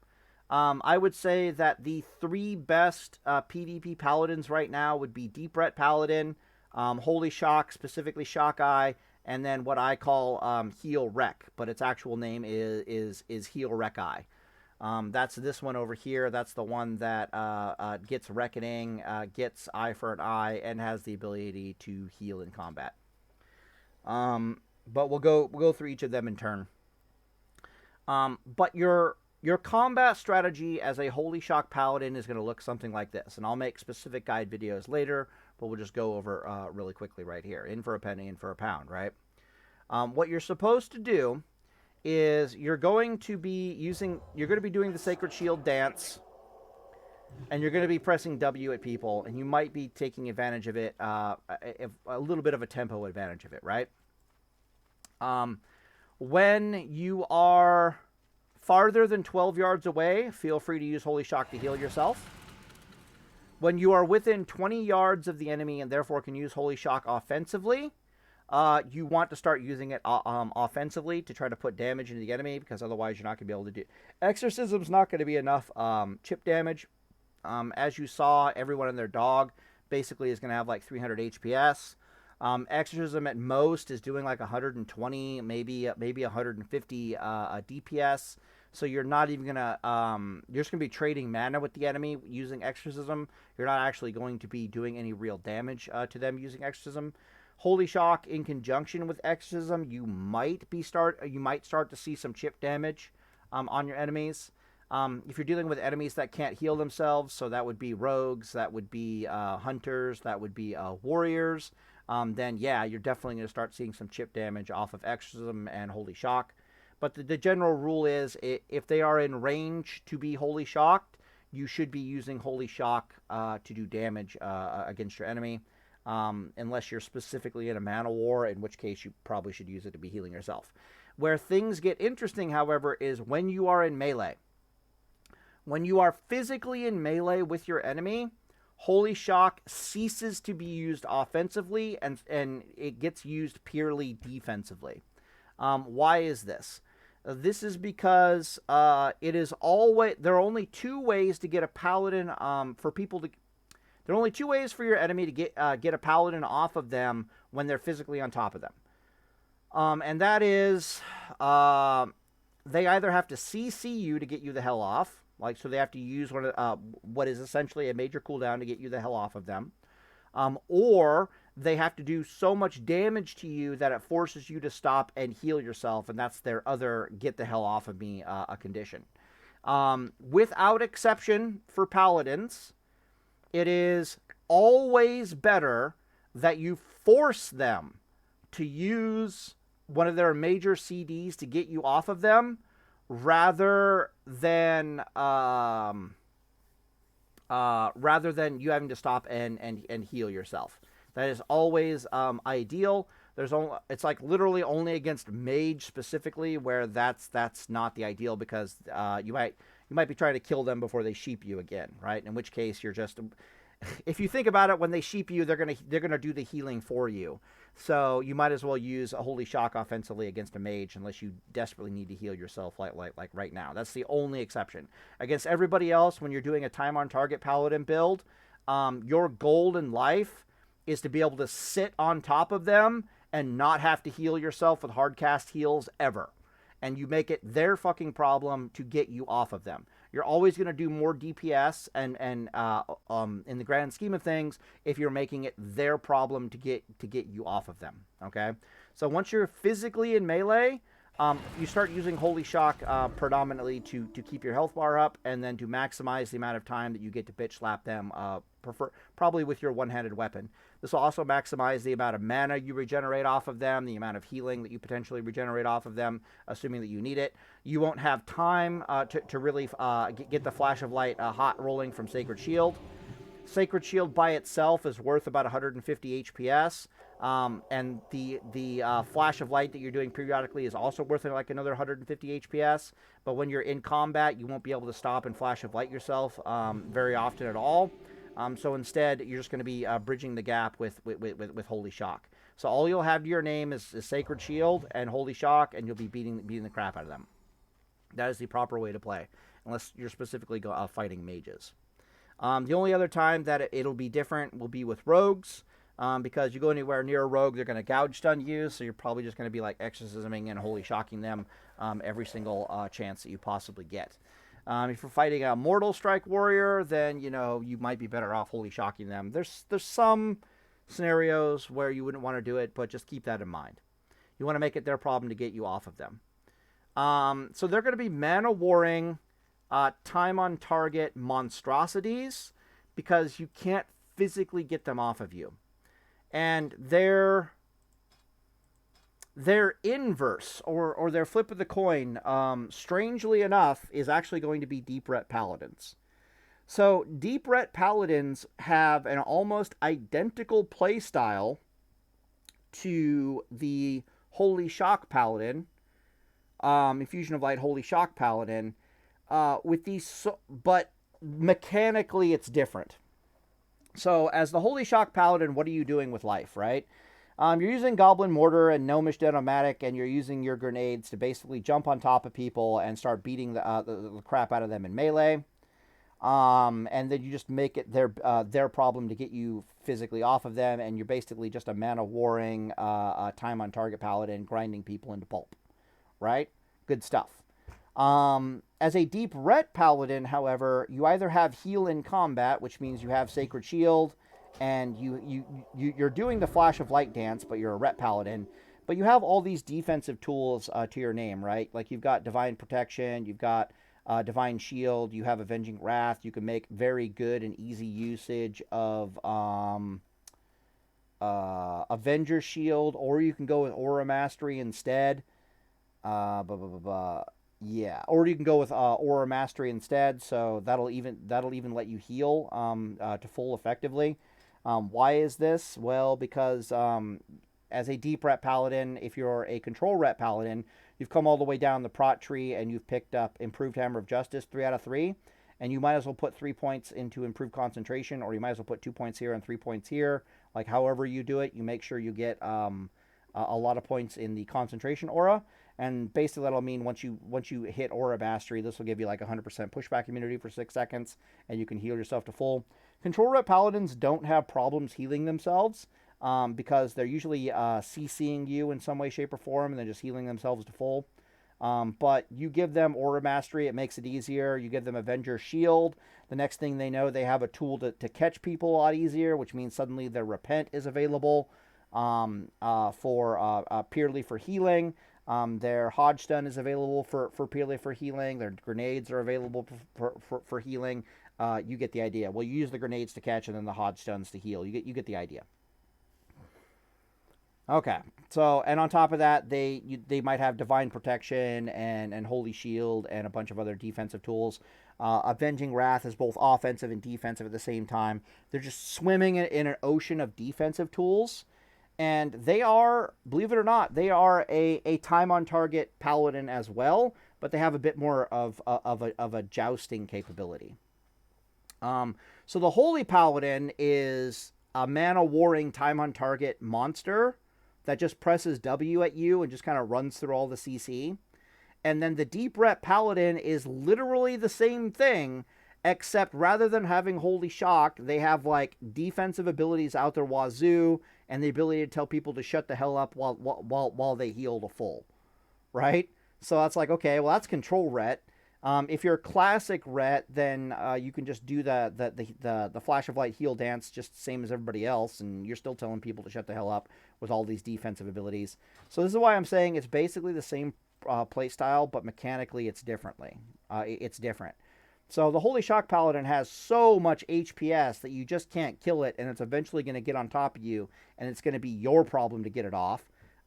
I would say that the 3 best PvP Paladins right now would be Deep Ret Paladin, Holy Shock, specifically Shock Eye, and then what I call Heal Wreck, but its actual name is Heal Wreck Eye. That's this one over here. That's the one that gets Reckoning, gets Eye for an Eye, and has the ability to heal in combat. But we'll go through each of them in turn. But your combat strategy as a Holy Shock Paladin is going to look something like this, and I'll make specific guide videos later, but we'll just go over really quickly right here. In for a penny, in for a pound, right? What you're supposed to do is you're going to be doing the Sacred Shield dance, and you're going to be pressing W at people, and you might be taking advantage of it, a little bit of a tempo advantage of it, right? When you are farther than 12 yards away, feel free to use Holy Shock to heal yourself. When you are within 20 yards of the enemy and therefore can use Holy Shock offensively, you want to start using it offensively to try to put damage into the enemy, because otherwise you're not going to be able to do... Exorcism's not going to be enough chip damage. As you saw, everyone and their dog basically is going to have like 300 HPS. Exorcism at most is doing like 120, maybe 150 DPS. So you're not even gonna you're just gonna be trading mana with the enemy using Exorcism. You're not actually going to be doing any real damage to them using Exorcism. Holy Shock in conjunction with Exorcism, you might start to see some chip damage on your enemies. If you're dealing with enemies that can't heal themselves, so that would be rogues, that would be hunters, that would be warriors, then yeah, you're definitely going to start seeing some chip damage off of Exorcism and Holy Shock. But the general rule is, if they are in range to be Holy Shocked, you should be using Holy Shock to do damage against your enemy, unless you're specifically in a mana war, in which case you probably should use it to be healing yourself. Where things get interesting, however, is when you are in melee. When you are physically in melee with your enemy, Holy Shock ceases to be used offensively, and it gets used purely defensively. Why is this? This is because there are only 2 ways to get a paladin there are only 2 ways for your enemy to get a paladin off of them when they're physically on top of them. And that is, they either have to CC you to get you the hell off, so they have to use what is essentially a major cooldown to get you the hell off of them, or they have to do so much damage to you that it forces you to stop and heal yourself, and that's their other get the hell off of me condition. Without exception for paladins, it is always better that you force them to use one of their major CDs to get you off of them, rather than you having to stop and heal yourself. That is always ideal. It's like literally only against mage specifically where that's not the ideal, because you might be trying to kill them before they sheep you again, right? In which case you're just, if you think about it, when they sheep you, they're gonna do the healing for you. So you might as well use a Holy Shock offensively against a mage, unless you desperately need to heal yourself like right now. That's the only exception. Against everybody else, when you're doing a time on target paladin build, your goal in life is to be able to sit on top of them and not have to heal yourself with hard cast heals ever. And you make it their fucking problem to get you off of them. You're always going to do more DPS and in the grand scheme of things if you're making it their problem to get you off of them. Okay, so once you're physically in melee, You start using Holy Shock predominantly to keep your health bar up, and then to maximize the amount of time that you get to bitch slap them, probably with your one-handed weapon. This will also maximize the amount of mana you regenerate off of them, the amount of healing that you potentially regenerate off of them, assuming that you need it. You won't have time to really get the Flash of Light hot rolling from Sacred Shield. Sacred Shield by itself is worth about 150 HPS. And the Flash of Light that you're doing periodically is also worth like another 150 HPS. But when you're in combat, you won't be able to stop and Flash of Light yourself very often at all. So instead, you're just going to be bridging the gap with Holy Shock. So all you'll have to your name is Sacred Shield and Holy Shock, and you'll be beating the crap out of them. That is the proper way to play, unless you're specifically fighting mages. The only other time that it'll be different will be with rogues. Because you go anywhere near a rogue, they're going to gouge stun you, so you're probably just going to be like exorcisming and holy shocking them every single chance that you possibly get. If you're fighting a Mortal Strike Warrior, then, you might be better off holy shocking them. There's some scenarios where you wouldn't want to do it, but just keep that in mind. You want to make it their problem to get you off of them. So they're going to be mana warring, time on target monstrosities, because you can't physically get them off of you. And their inverse, or their flip of the coin, strangely enough, is actually going to be Deep Ret Paladins. So Deep Ret Paladins have an almost identical playstyle to the Holy Shock Paladin, Infusion of Light Holy Shock Paladin, with these, but mechanically it's different. So, as the Holy Shock Paladin, what are you doing with life, right? You're using Goblin Mortar and Gnomish Detomatic, and you're using your grenades to basically jump on top of people and start beating the crap out of them in melee. And then you just make it their problem to get you physically off of them, and you're basically just a mana warring, time on target paladin, grinding people into pulp, right? Good stuff. As a Deep Ret Paladin, however, you either have heal in combat, which means you have Sacred Shield, and you're doing the Flash of Light dance, but you're a Ret Paladin, but you have all these defensive tools to your name, right? Like you've got Divine Protection, you've got Divine Shield, you have Avenging Wrath, you can make very good and easy usage of Avenger Shield, or you can go with Aura Mastery instead. Yeah, or you can go with Aura Mastery instead, so that'll even let you heal to full effectively. Why is this? Well, because as a Deep Ret Paladin, if you're a Control Ret Paladin, you've come all the way down the Prot tree and you've picked up Improved Hammer of Justice 3 out of 3, and you might as well put 3 points into Improved Concentration, or you might as well put 2 points here and 3 points here. Like however you do it, you make sure you get a lot of points in the Concentration Aura. And basically that'll mean once you hit Aura Mastery, this will give you like 100% pushback immunity for 6 seconds, and you can heal yourself to full. Control Ret Paladins don't have problems healing themselves because they're usually CCing you in some way, shape, or form, and then just healing themselves to full. But you give them Aura Mastery, it makes it easier. You give them Avenger Shield. The next thing they know, they have a tool to catch people a lot easier, which means suddenly their Repent is available purely for healing. Their Hodge Stun is available for purely for healing. Their grenades are available for healing. You get the idea. Well, you use the grenades to catch, and then the Hodge Stuns to heal. You get the idea. Okay, so, and on top of that, they might have Divine Protection and Holy Shield and a bunch of other defensive tools. Avenging Wrath is both offensive and defensive at the same time. They're just swimming in an ocean of defensive tools. And they are, believe it or not, they are a time on target paladin as well, but they have a bit more of a jousting capability. So the Holy Paladin is a mana warring time on target monster that just presses W at you and just kind of runs through all the CC. And then the Deep Ret Paladin is literally the same thing, except rather than having Holy Shock, they have like defensive abilities out their wazoo, and the ability to tell people to shut the hell up while they heal to full, right? So that's like, okay, well, that's Control Ret. If you're a Classic Ret, then you can just do the Flash of Light heal dance just the same as everybody else, and you're still telling people to shut the hell up with all these defensive abilities. So this is why I'm saying it's basically the same play style, but mechanically it's it's different. So the Holy Shock Paladin has so much HPS that you just can't kill it, and it's eventually going to get on top of you, and it's going to be your problem to get it off.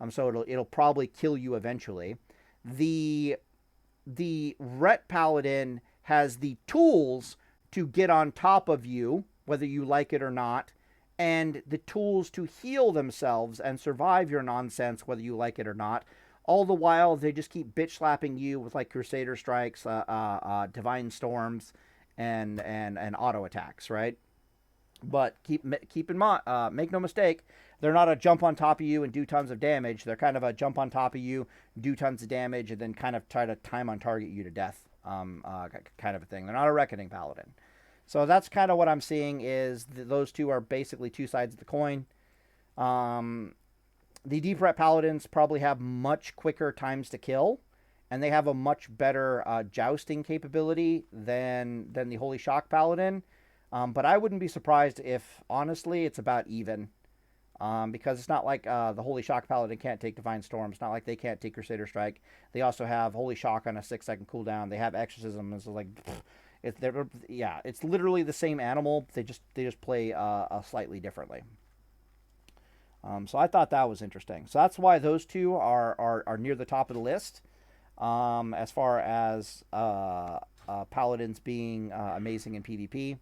So it'll probably kill you eventually. The Ret Paladin has the tools to get on top of you, whether you like it or not, and the tools to heal themselves and survive your nonsense, whether you like it or not. All the while, they just keep bitch slapping you with like Crusader Strikes, Divine Storms, and auto attacks, right? But keep in mind, make no mistake, they're not a jump on top of you and do tons of damage. They're kind of a jump on top of you, do tons of damage, and then kind of try to time on target you to death, kind of a thing. They're not a Reckoning Paladin. So that's kind of what I'm seeing is those two are basically two sides of the coin. The Deep Ret Paladins probably have much quicker times to kill, and they have a much better jousting capability than the Holy Shock Paladin. But I wouldn't be surprised if, honestly, it's about even. Because it's not like the Holy Shock Paladin can't take Divine Storm. It's not like they can't take Crusader Strike. They also have Holy Shock on a 6-second cooldown. They have Exorcism. It's like, it's literally the same animal. They just play slightly differently. So I thought that was interesting. So that's why those two are near the top of the list as far as Paladins being amazing in PvP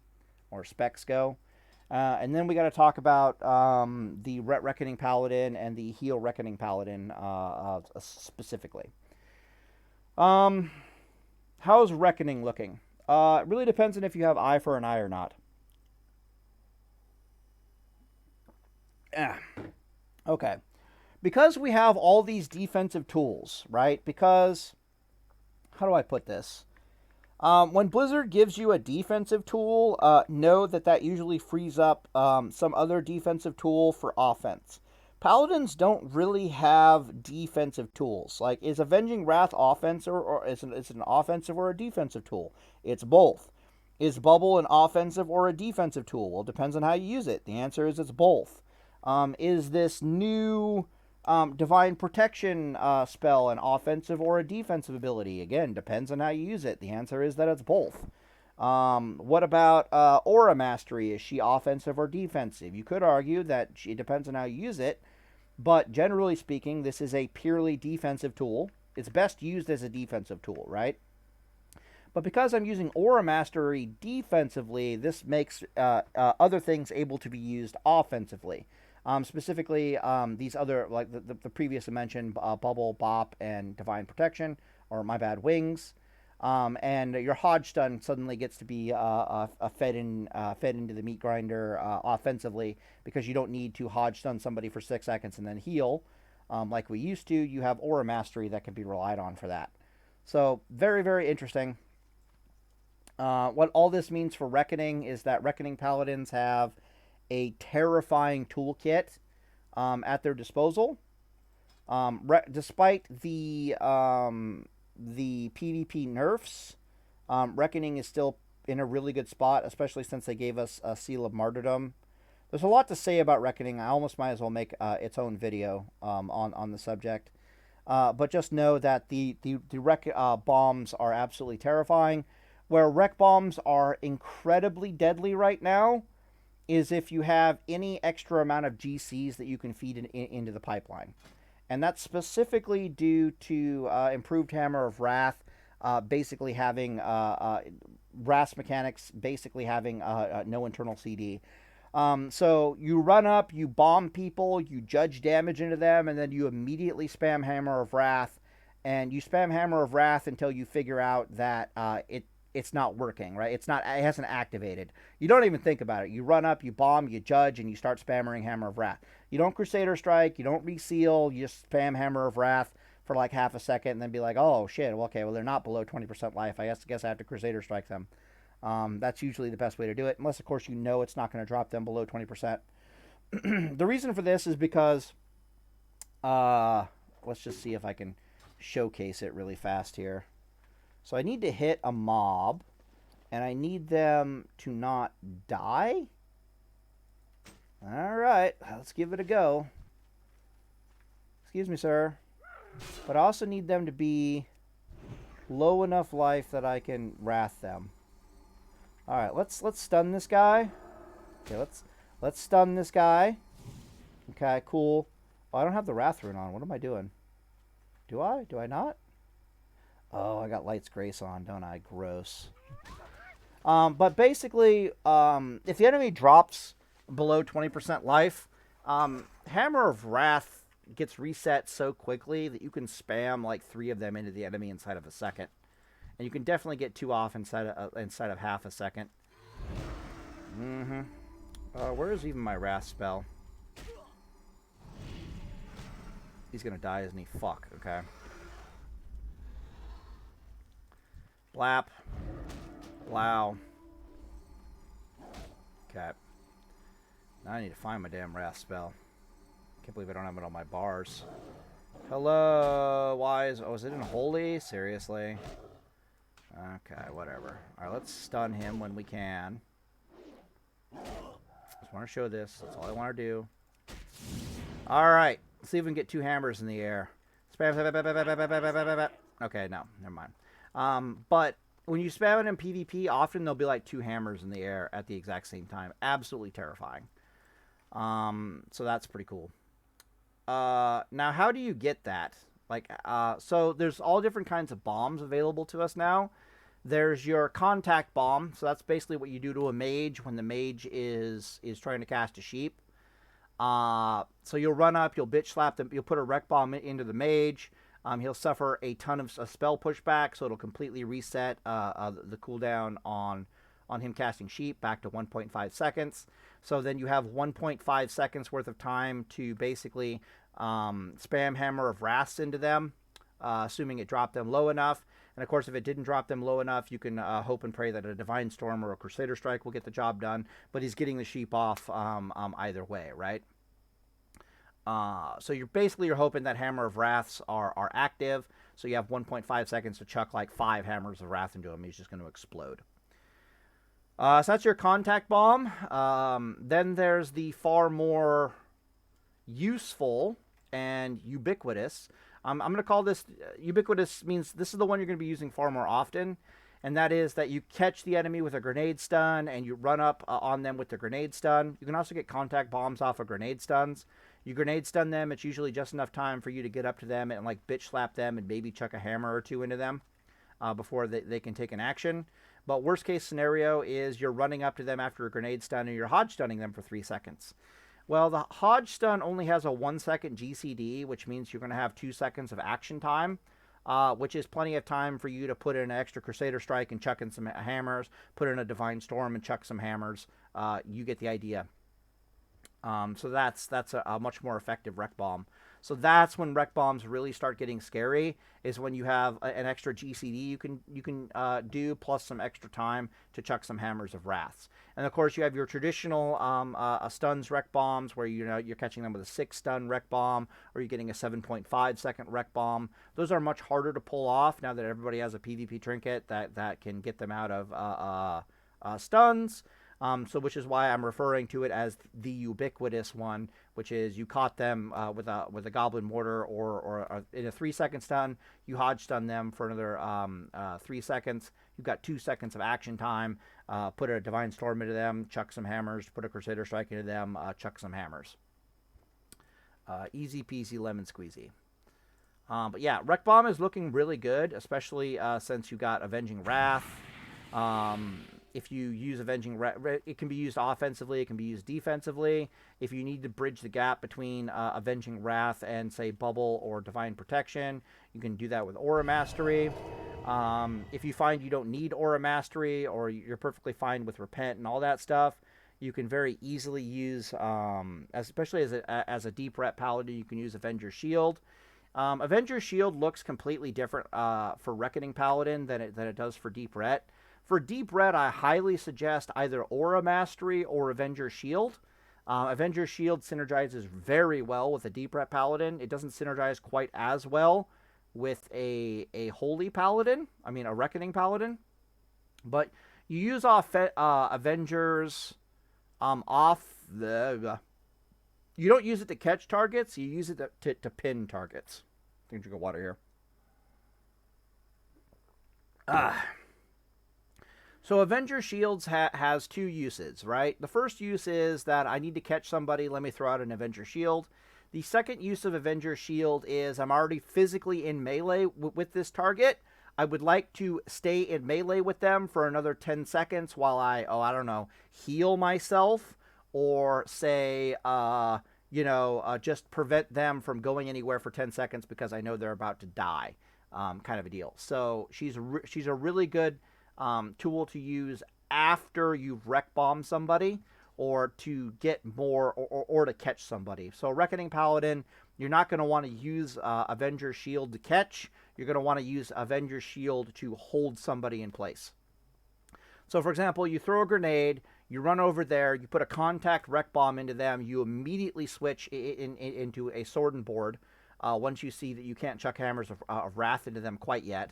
or specs go. And then we got to talk about the Reckoning Paladin and the Heal Reckoning Paladin specifically. How's Reckoning looking? It really depends on if you have Eye for an Eye or not. Okay. Because we have all these defensive tools, right? Because, how do I put this? When Blizzard gives you a defensive tool, know that usually frees up some other defensive tool for offense. Paladins don't really have defensive tools. Like, is Avenging Wrath offense or is it an offensive or a defensive tool? It's both. Is Bubble an offensive or a defensive tool? Well, it depends on how you use it. The answer is it's both. Is this new Divine Protection spell an offensive or a defensive ability? Again, depends on how you use it. The answer is that it's both. What about Aura Mastery? Is she offensive or defensive? You could argue that it depends on how you use it, but generally speaking, this is a purely defensive tool. It's best used as a defensive tool, right? But because I'm using Aura Mastery defensively, this makes other things able to be used offensively. Specifically, these other, like the previously mentioned Bubble, Bop, and Divine Protection, or my bad, Wings. And your Hodge Stun suddenly gets to be fed into the meat grinder offensively, because you don't need to Hodge Stun somebody for 6 seconds and then heal like we used to. You have Aura Mastery that can be relied on for that. So very, very interesting. What all this means for Reckoning is that Reckoning Paladins have a terrifying toolkit at their disposal. Despite the PvP nerfs, Reckoning is still in a really good spot, especially since they gave us a Seal of Martyrdom. There's a lot to say about Reckoning. I almost might as well make its own video on the subject. But just know that the Rec bombs are absolutely terrifying. Where Rec bombs are incredibly deadly right now is if you have any extra amount of GCs that you can feed into the pipeline. And that's specifically due to improved Hammer of Wrath, basically having Wrath mechanics, basically having no internal CD. So you run up, you bomb people, you judge damage into them, and then you immediately spam Hammer of Wrath. And you spam Hammer of Wrath until you figure out that it's not working, right? It hasn't activated. You don't even think about it. You run up, you bomb, you judge, and you start spamming Hammer of Wrath. You don't Crusader Strike, you don't reseal, you just spam Hammer of Wrath for like half a second and then be like, oh shit, well, okay, well, they're not below 20% life. I guess I have to Crusader Strike them. That's usually the best way to do it, unless, of course, you know it's not going to drop them below 20%. The reason for this is because, let's just see if I can showcase it really fast here. So I need to hit a mob, and I need them to not die. All right, let's give it a go. Excuse me, sir. But I also need them to be low enough life that I can wrath them. All right, let's stun this guy. Okay, let's stun this guy. Okay, cool. Oh, I don't have the wrath rune on. What am I doing? Do I? Do I not? Oh, I got Light's Grace on, don't I? Gross. But basically, if the enemy drops below 20% life, Hammer of Wrath gets reset so quickly that you can spam like 3 of them into the enemy inside of a second. And you can definitely get 2 off inside of half a second. Where is even my Wrath spell? He's gonna die, isn't he? Fuck, okay. Blap. Wow. Okay. Now I need to find my damn Wrath spell. Can't believe I don't have it on my bars. Hello, Wise. Oh, is it in Holy? Seriously? Okay, whatever. Alright, let's stun him when we can. Just want to show this. That's all I want to do. Alright. Let's see if we can get 2 hammers in the air. Spam. Okay, no. Never mind. But when you spam it in PvP, often there'll be like 2 hammers in the air at the exact same time. Absolutely terrifying. So that's pretty cool. Now, how do you get that? Like, so there's all different kinds of bombs available to us now. There's your contact bomb. So that's basically what you do to a mage when the mage is trying to cast a sheep. So you'll run up, you'll bitch slap them, you'll put a wreck bomb into the mage. He'll suffer a ton of spell pushback, so it'll completely reset the cooldown on him casting sheep back to 1.5 seconds. So then you have 1.5 seconds worth of time to basically spam Hammer of Wraths into them, assuming it dropped them low enough. And of course, if it didn't drop them low enough, you can hope and pray that a Divine Storm or a Crusader Strike will get the job done. But he's getting the sheep off either way, right? So you're hoping that Hammer of Wraths are active. So you have 1.5 seconds to chuck like 5 Hammers of Wrath into him. He's just going to explode. So that's your contact bomb. Then there's the far more useful and ubiquitous. I'm going to call this ubiquitous, means this is the one you're going to be using far more often. And that is that you catch the enemy with a grenade stun and you run up on them with the grenade stun. You can also get contact bombs off of grenade stuns. You grenade stun them, it's usually just enough time for you to get up to them and like bitch slap them and maybe chuck a hammer or 2 into them before they can take an action. But worst case scenario is you're running up to them after a grenade stun and you're hodge stunning them for 3 seconds. Well, the hodge stun only has a 1 second GCD, which means you're going to have 2 seconds of action time, which is plenty of time for you to put in an extra Crusader Strike and chuck in some hammers, put in a Divine Storm and chuck some hammers. You get the idea. So that's a much more effective wreck bomb. So that's when wreck bombs really start getting scary, is when you have an extra GCD you can do, plus some extra time to chuck some Hammers of Wraths. And of course you have your traditional stuns wreck bombs, where you're catching them with a 6 stun wreck bomb, or you're getting a 7.5 second wreck bomb. Those are much harder to pull off now that everybody has a PvP trinket that can get them out of stuns. So which is why I'm referring to it as the ubiquitous one, which is you caught them with a Goblin Mortar or in a 3 second stun, you hodge stun them for another 3 seconds. You've got 2 seconds of action time. Put a Divine Storm into them, chuck some hammers. Put a Crusader Strike into them, chuck some hammers. Easy peasy lemon squeezy. But yeah, Wreck Bomb is looking really good, especially since you got Avenging Wrath. If you use Avenging Wrath, it can be used offensively, it can be used defensively. If you need to bridge the gap between Avenging Wrath and, say, Bubble or Divine Protection, you can do that with Aura Mastery. If you find you don't need Aura Mastery, or you're perfectly fine with Repent and all that stuff, you can very easily use, especially as a deep ret paladin, you can use Avenger's Shield. Avenger's Shield looks completely different for Reckoning Paladin than it does for Deep Ret. For Deep Red, I highly suggest either Aura Mastery or Avenger's Shield. Avenger's Shield synergizes very well with a Deep Red Paladin. It doesn't synergize quite as well with a Holy Paladin. I mean, a Reckoning Paladin. But you use Avengers off the... You don't use it to catch targets, you use it to pin targets. Drink of water here. Ah. So Avenger Shields has two uses, right? The first use is that I need to catch somebody, let me throw out an Avenger Shield. The second use of Avenger Shield is I'm already physically in melee with this target. I would like to stay in melee with them for another 10 seconds while I don't know, heal myself or say, just prevent them from going anywhere for 10 seconds because I know they're about to die, kind of a deal. So she's a really good tool to use after you've wreck bombed somebody or to get more or to catch somebody. So Reckoning Paladin, you're not going to want to use Avenger Shield to catch. You're going to want to use Avenger Shield to hold somebody in place. So for example, you throw a grenade, you run over there, you put a contact wreck bomb into them, you immediately switch into a sword and board once you see that you can't chuck hammers of wrath into them quite yet.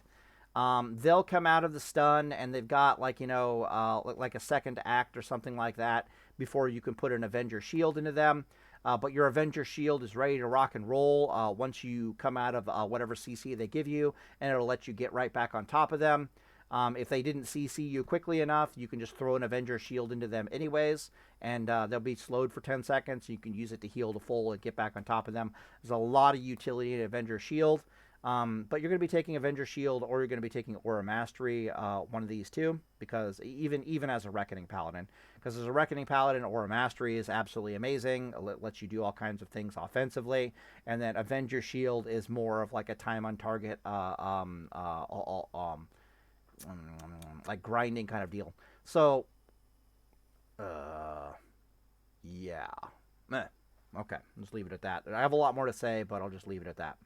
They'll come out of the stun and they've got like a second to act or something like that before you can put an Avenger Shield into them. But your Avenger Shield is ready to rock and roll once you come out of whatever CC they give you, and it'll let you get right back on top of them. If they didn't CC you quickly enough, you can just throw an Avenger Shield into them anyways, and they'll be slowed for 10 seconds. You can use it to heal to full and get back on top of them. There's a lot of utility in Avenger Shield. But you're going to be taking Avenger Shield or you're going to be taking Aura Mastery, one of these two, because even as a Reckoning Paladin. Because as a Reckoning Paladin, Aura Mastery is absolutely amazing. It lets you do all kinds of things offensively. And then Avenger Shield is more of like a time on target, like grinding kind of deal. So, yeah. Okay, let's leave it at that. I have a lot more to say, but I'll just leave it at that.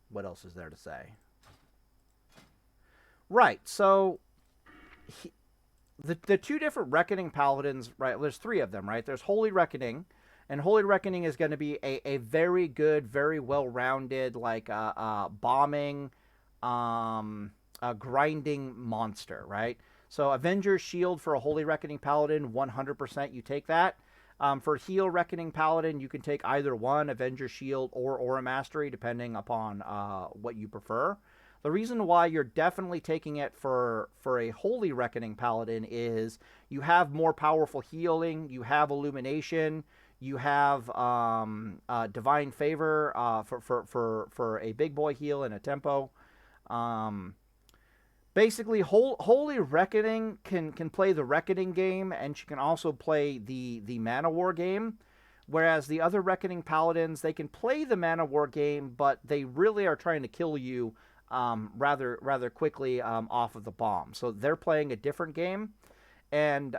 What else is there to say? Right, so the two different Reckoning Paladins, right, there's three of them, right? There's Holy Reckoning, and Holy Reckoning is going to be a very good, very well-rounded, like, bombing, grinding monster, right? So Avenger Shield for a Holy Reckoning Paladin, 100% you take that. For Heal Reckoning Paladin, you can take either one, Avenger Shield or Aura Mastery, depending upon what you prefer. The reason why you're definitely taking it for a Holy Reckoning Paladin is you have more powerful healing, you have Illumination, you have Divine Favor for a big boy heal and a tempo. Basically, Holy Reckoning can play the Reckoning game, and she can also play the Mana War game. Whereas the other Reckoning Paladins, they can play the Mana War game, but they really are trying to kill you rather quickly off of the bomb. So they're playing a different game, and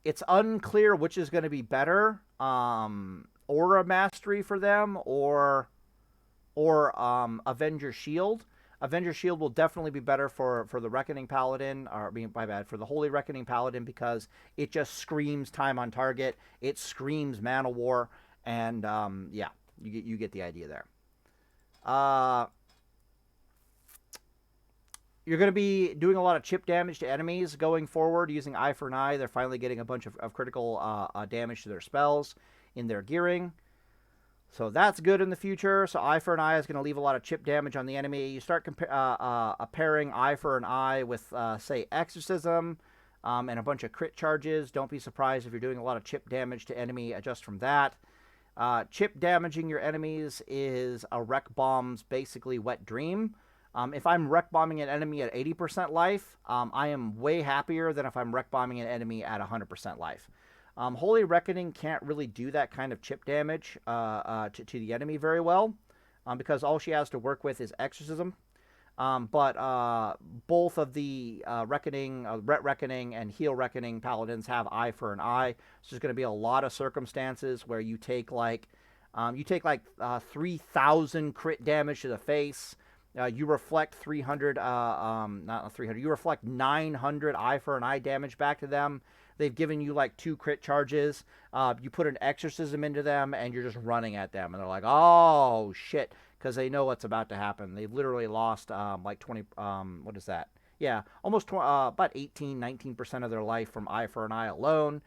it's unclear which is going to be better, Aura Mastery for them or Avenger Shield. Avenger Shield will definitely be better for the Reckoning Paladin, or for the Holy Reckoning Paladin, because it just screams time on target. It screams Mana War, and yeah, you get the idea there. You're going to be doing a lot of chip damage to enemies going forward using Eye for an Eye. They're finally getting a bunch of critical damage to their spells in their gearing. So that's good in the future. So Eye for an Eye is going to leave a lot of chip damage on the enemy. You start pairing Eye for an Eye with, say, Exorcism and a bunch of crit charges. Don't be surprised if you're doing a lot of chip damage to enemy just from that. Chip damaging your enemies is a Wreck Bomb's basically wet dream. If I'm Wreck Bombing an enemy at 80% life, I am way happier than if I'm Wreck Bombing an enemy at 100% life. Holy Reckoning can't really do that kind of chip damage to the enemy very well, because all she has to work with is Exorcism. But both of the Reckoning and Heal Reckoning Paladins have Eye for an Eye. So there's going to be a lot of circumstances where you take like 3,000 crit damage to the face. You reflect 300, not 300. You reflect 900 Eye for an Eye damage back to them. They've given you like 2 crit charges. You put an Exorcism into them, and you're just running at them. And they're like, oh, shit, because they know what's about to happen. They've literally lost like 20, what is that? Yeah, almost about 18, 19% of their life from eye for an eye alone.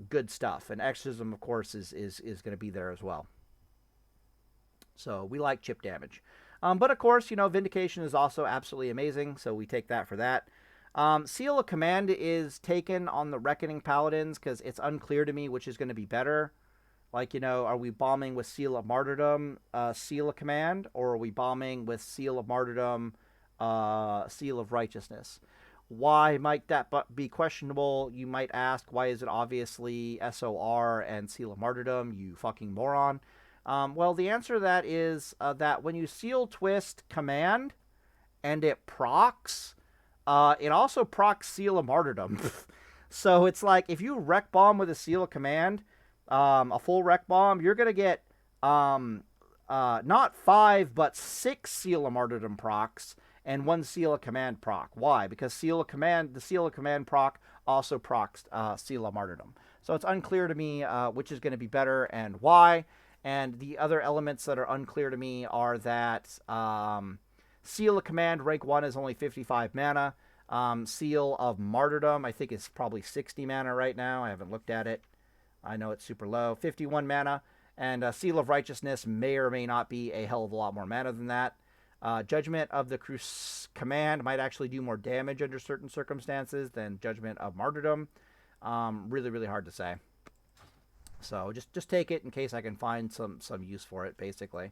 Good stuff. And exorcism, of course, is going to be there as well. So we like chip damage. But of course, Vindication is also absolutely amazing, so we take that for that. Seal of Command is taken on the Reckoning Paladins because it's unclear to me which is going to be better. Like, are we bombing with Seal of Martyrdom, Seal of Command, or are we bombing with Seal of Martyrdom, Seal of Righteousness? Why might that be questionable? You might ask, why is it obviously SOR and Seal of Martyrdom, you fucking moron? Well, the answer to that is that when you Seal Twist Command and it procs, it also procs Seal of Martyrdom. So it's like, if you Wreck Bomb with a Seal of Command, a full Wreck Bomb, you're going to get not 5, but 6 Seal of Martyrdom procs and 1 Seal of Command proc. Why? Because the Seal of Command proc also procs Seal of Martyrdom. So it's unclear to me which is going to be better and why. And the other elements that are unclear to me are that Seal of Command rank 1 is only 55 mana. Seal of Martyrdom, I think, is probably 60 mana right now. I haven't looked at it. I know it's super low. 51 mana. And Seal of Righteousness may or may not be a hell of a lot more mana than that. Judgment of the Command might actually do more damage under certain circumstances than Judgment of Martyrdom. Really, really hard to say. So just take it in case I can find some use for it, basically.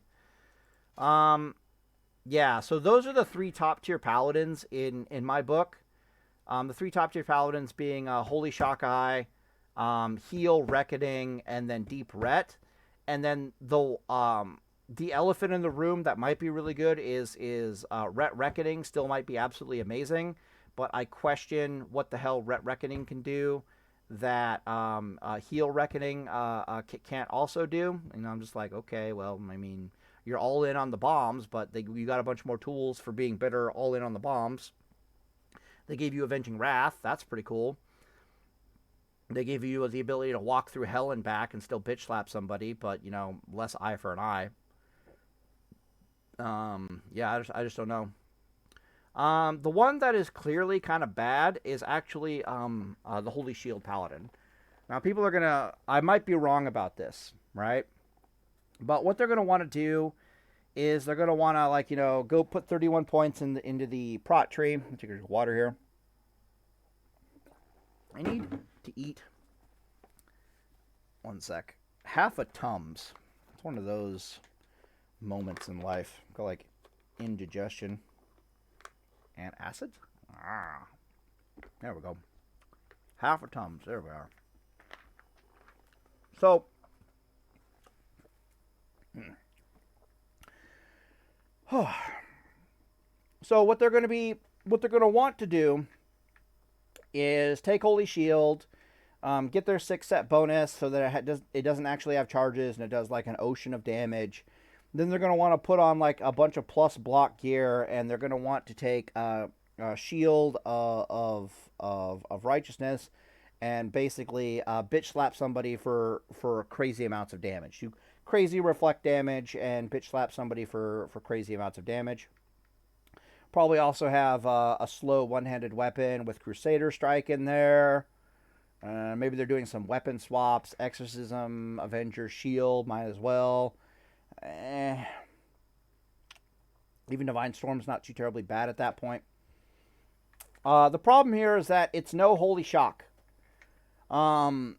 Yeah, so those are the 3 top-tier paladins in my book. The 3 top-tier paladins being Holy Shock Eye, Heal, Reckoning, and then Deep Ret. And then the elephant in the room that might be really good is Ret Reckoning. Still might be absolutely amazing, but I question what the hell Ret Reckoning can do that Heal Reckoning can't also do. And I'm just like, okay, well, I mean, you're all in on the bombs, but you got a bunch more tools for being better all in on the bombs. They gave you Avenging Wrath. That's pretty cool. They gave you the ability to walk through hell and back and still bitch slap somebody, but, less eye for an eye. Yeah, I just don't know. The one that is clearly kind of bad is actually the Holy Shield Paladin. Now, people are going to... I might be wrong about this, right? But what they're going to want to do is they're going to want to, go put 31 points into the prot tree. Let me take a water here. I need to eat... One sec. Half a Tums. It's one of those moments in life. Got, indigestion. And acid? There we go. Half a Tums. There we are. So, so what they're going to want to do is take Holy Shield, get their 6-set bonus so that it doesn't actually have charges and it does an ocean of damage. Then they're going to want to put on a bunch of plus block gear, and they're going to want to take a shield of righteousness and basically bitch slap somebody for crazy amounts of damage. You crazy reflect damage and bitch slap somebody for crazy amounts of damage. Probably also have a slow one-handed weapon with Crusader Strike in there. Maybe they're doing some weapon swaps. Exorcism, Avenger, Shield, might as well. Even Divine Storm's not too terribly bad at that point. The problem here is that it's no Holy Shock. And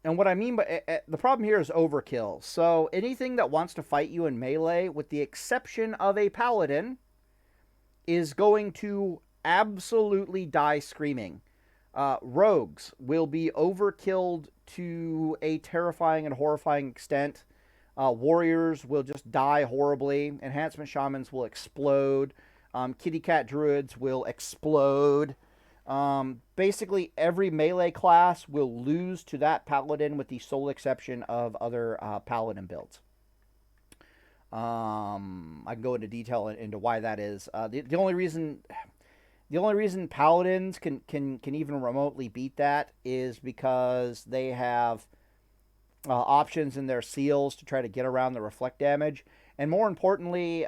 what I mean by the problem here is overkill. So anything that wants to fight you in melee, with the exception of a paladin, is going to absolutely die screaming. Rogues will be overkilled to a terrifying and horrifying extent. Warriors will just die horribly. Enhancement Shamans will explode. Kitty Cat Druids will explode. Basically, every melee class will lose to that paladin with the sole exception of other paladin builds. I can go into detail into why that is. The only reason paladins can even remotely beat that is because they have options in their seals to try to get around the reflect damage, and more importantly,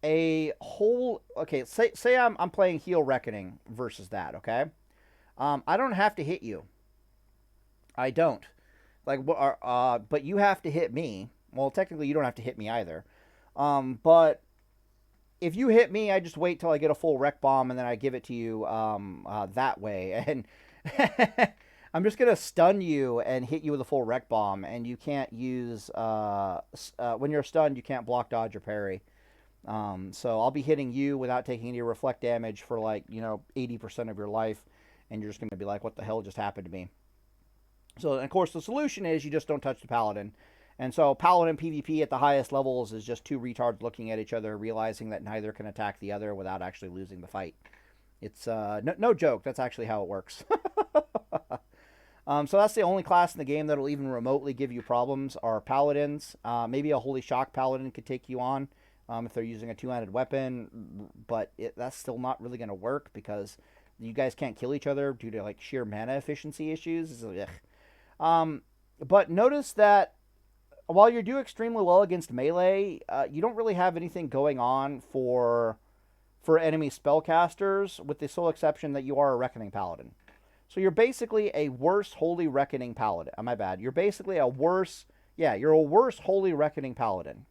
a whole... Okay, say I'm playing Heal Reckoning versus that, okay? I don't have to hit you. I don't. Like, but you have to hit me. Well, technically, you don't have to hit me either. But if you hit me, I just wait till I get a full wreck bomb, and then I give it to you that way. And I'm just going to stun you and hit you with a full wreck bomb, and you can't use... when you're stunned, you can't block, dodge, or parry. So I'll be hitting you without taking any reflect damage for, like, 80% of your life, and you're just going to be like, what the hell just happened to me? So, of course, the solution is you just don't touch the Paladin. And so Paladin PvP at the highest levels is just two retards looking at each other, realizing that neither can attack the other without actually losing the fight. It's no joke. That's actually how it works. So that's the only class in the game that'll even remotely give you problems are Paladins. Maybe a Holy Shock Paladin could take you on if they're using a two-handed weapon, but that's still not really going to work because you guys can't kill each other due to like sheer mana efficiency issues. But notice that while you do extremely well against melee, you don't really have anything going on for enemy spellcasters, with the sole exception that you are a Reckoning Paladin. So you're basically a worse Holy Reckoning Paladin. My bad. You're basically a worse... Yeah, you're a worse Holy Reckoning Paladin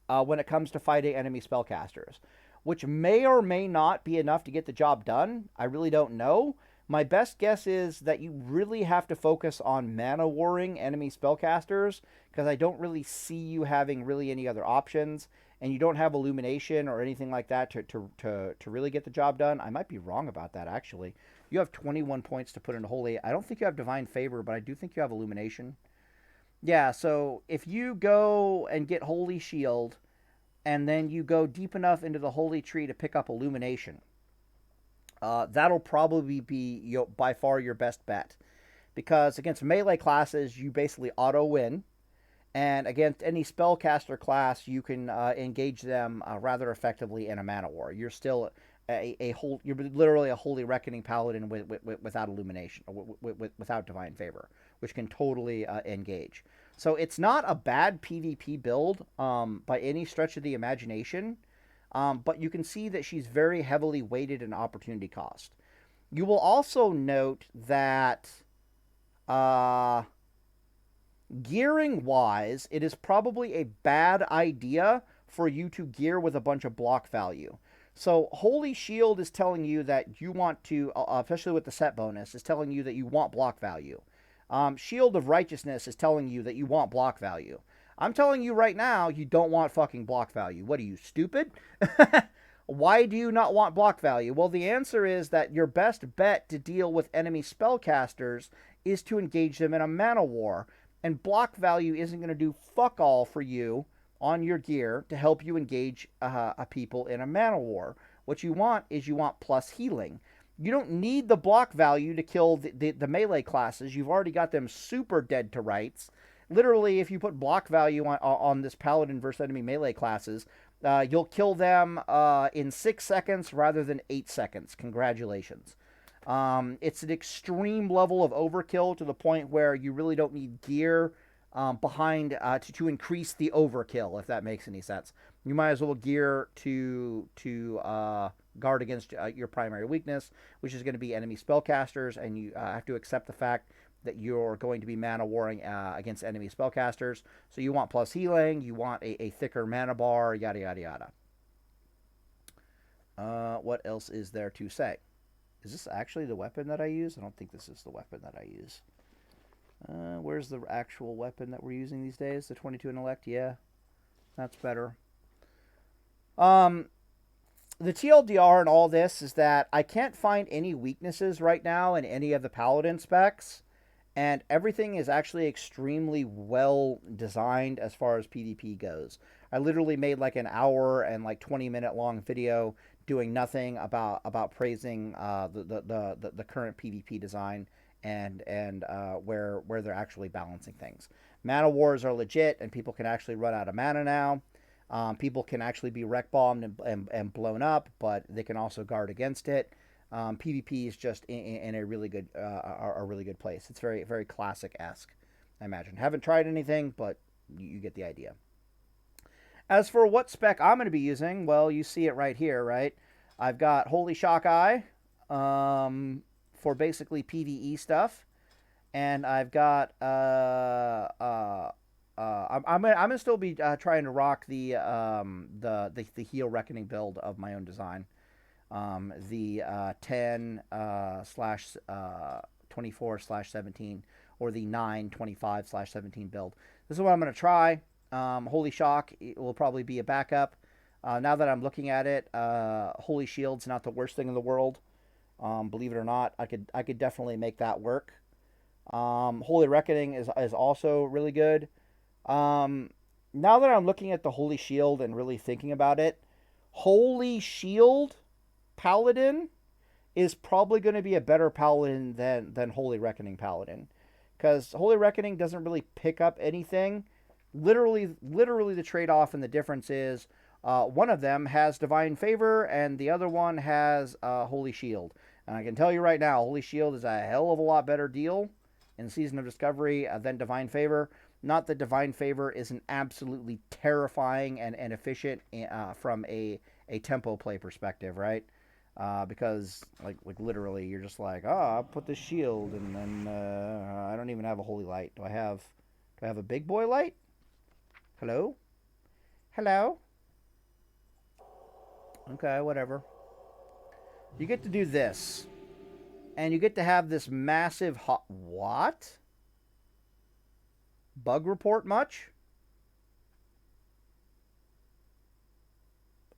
when it comes to fighting enemy spellcasters, which may or may not be enough to get the job done. I really don't know. My best guess is that you really have to focus on mana warring enemy spellcasters, because I don't really see you having really any other options, and you don't have illumination or anything like that to really get the job done. I might be wrong about that, actually. You have 21 points to put into Holy. I don't think you have Divine Favor, but I do think you have illumination. Yeah, so if you go and get Holy Shield, and then you go deep enough into the Holy Tree to pick up illumination, that'll probably be by far your best bet, because against melee classes you basically auto win, and against any spellcaster class you can engage them rather effectively in a mana war. You're still you're literally a Holy Reckoning Paladin without illumination, without Divine Favor, which can totally engage. So it's not a bad PvP build by any stretch of the imagination. But you can see that she's very heavily weighted in opportunity cost. You will also note that gearing-wise, it is probably a bad idea for you to gear with a bunch of block value. So Holy Shield is telling you that you want to, especially with the set bonus, is telling you that you want block value. Shield of Righteousness is telling you that you want block value. I'm telling you right now, you don't want fucking block value. What are you, stupid? Why do you not want block value? Well, the answer is that your best bet to deal with enemy spellcasters is to engage them in a mana war. And block value isn't going to do fuck all for you on your gear to help you engage a people in a mana war. What you want is you want plus healing. You don't need the block value to kill the melee classes. You've already got them super dead to rights. Literally, if you put block value on this Paladin versus enemy melee classes, you'll kill them in 6 seconds rather than 8 seconds. Congratulations. It's an extreme level of overkill to the point where you really don't need gear behind to increase the overkill, if that makes any sense. You might as well gear to guard against your primary weakness, which is going to be enemy spellcasters, and you have to accept the fact that you're going to be mana warring against enemy spellcasters. So you want plus healing, you want a thicker mana bar, yada yada yada. What else is there to say? Is this actually the weapon that I use? I don't think this is the weapon that I use. Where's the actual weapon that we're using these days? The 22 intellect? Yeah, that's better. The TLDR in all this is that I can't find any weaknesses right now in any of the Paladin specs, and everything is actually extremely well designed as far as PvP goes. I literally made like an hour and like 20-minute long video doing nothing about praising the current PvP design and where they're actually balancing things. Mana wars are legit, and people can actually run out of mana now. People can actually be wreck bombed and blown up, but they can also guard against it. PvP is just in a really good place. It's very, very classic-esque, I imagine. Haven't tried anything, but you get the idea. As for what spec I'm going to be using, well, you see it right here, right? I've got Holy Shock Eye for basically PvE stuff, and I've got I'm gonna still be trying to rock the Heal Reckoning build of my own design, the 10 slash 24 slash 17 or the 925 slash 17 build. This is what I'm gonna try. Holy Shock will probably be a backup. Now that I'm looking at it, Holy Shield's not the worst thing in the world. Believe it or not, I could definitely make that work. Holy Reckoning is also really good. Now that I'm looking at the Holy Shield and really thinking about it, Holy Shield Paladin is probably going to be a better Paladin than Holy Reckoning Paladin, because Holy Reckoning doesn't really pick up anything. Literally, the trade-off and the difference is one of them has Divine Favor and the other one has Holy Shield. And I can tell you right now, Holy Shield is a hell of a lot better deal in Season of Discovery than Divine Favor. Not that Divine Favor isn't absolutely terrifying and efficient from a tempo play perspective, right? Because like literally, you're just like, oh, I'll put this shield, and then I don't even have a holy light. Do I have a big boy light? Hello? Hello? Okay, whatever. You get to do this. And you get to have this massive what? Bug report much?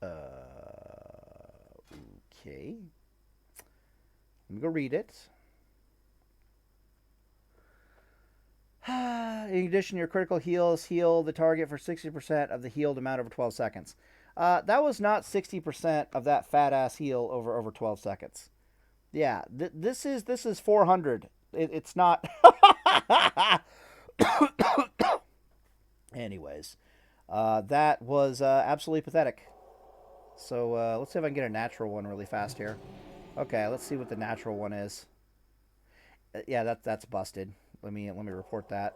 Okay. Let me go read it. In addition, your critical heals heal the target for 60% of the healed amount over 12 seconds. That was not 60% of that fat ass heal over 12 seconds. Yeah, this is 400. It's not. Anyways, that was absolutely pathetic. So let's see if I can get a natural one really fast here. Okay, let's see what the natural one is. Yeah, that's busted. Let me report that.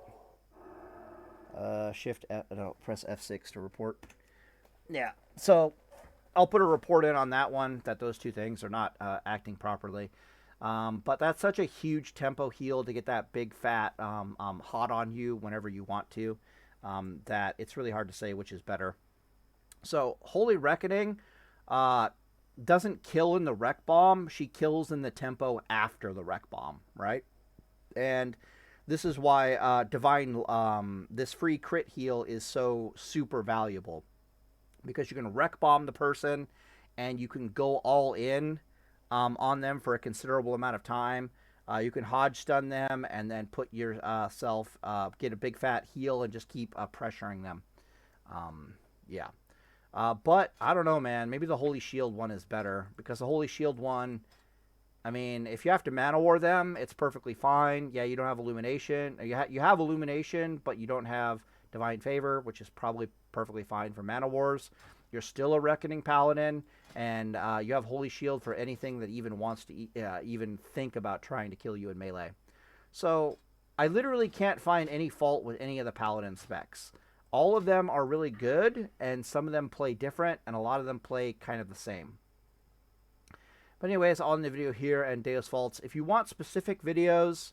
Press F6 to report. Yeah, so I'll put a report in on that one that those two things are not acting properly. But that's such a huge tempo heal to get that big fat hot on you whenever you want to, that it's really hard to say which is better. So Holy Reckoning doesn't kill in the Wreck Bomb. She kills in the tempo after the Wreck Bomb, right? And this is why this free crit heal is so super valuable. Because you can Wreck Bomb the person and you can go all in on them for a considerable amount of time. You can Hodge stun them and then put yourself, get a big fat heal and just keep pressuring them. Yeah. But I don't know, man. Maybe the Holy Shield one is better. Because the Holy Shield one, I mean, if you have to Mana War them, it's perfectly fine. Yeah, you don't have Illumination. You have Illumination, but you don't have Divine Favor, which is probably perfectly fine for Mana Wars. You're still a Reckoning Paladin, and you have Holy Shield for anything that even wants to even think about trying to kill you in melee. So I literally can't find any fault with any of the Paladin specs. All of them are really good, and some of them play different, and a lot of them play kind of the same. But anyways, I'll end the video here, and Deus Faults. If you want specific videos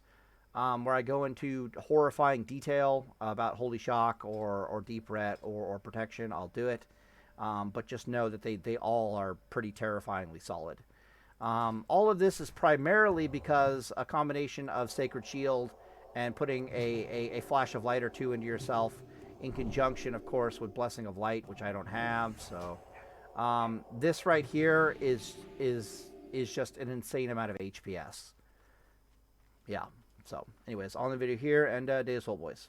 where I go into horrifying detail about Holy Shock or Deep Ret or Protection, I'll do it. But just know that they all are pretty terrifyingly solid. All of this is primarily because a combination of Sacred Shield and putting a flash of light or two into yourself in conjunction, of course, with Blessing of Light, which I don't have. So this right here is just an insane amount of HPS. Yeah. So anyways, on the video here, and Deus Volt Boys.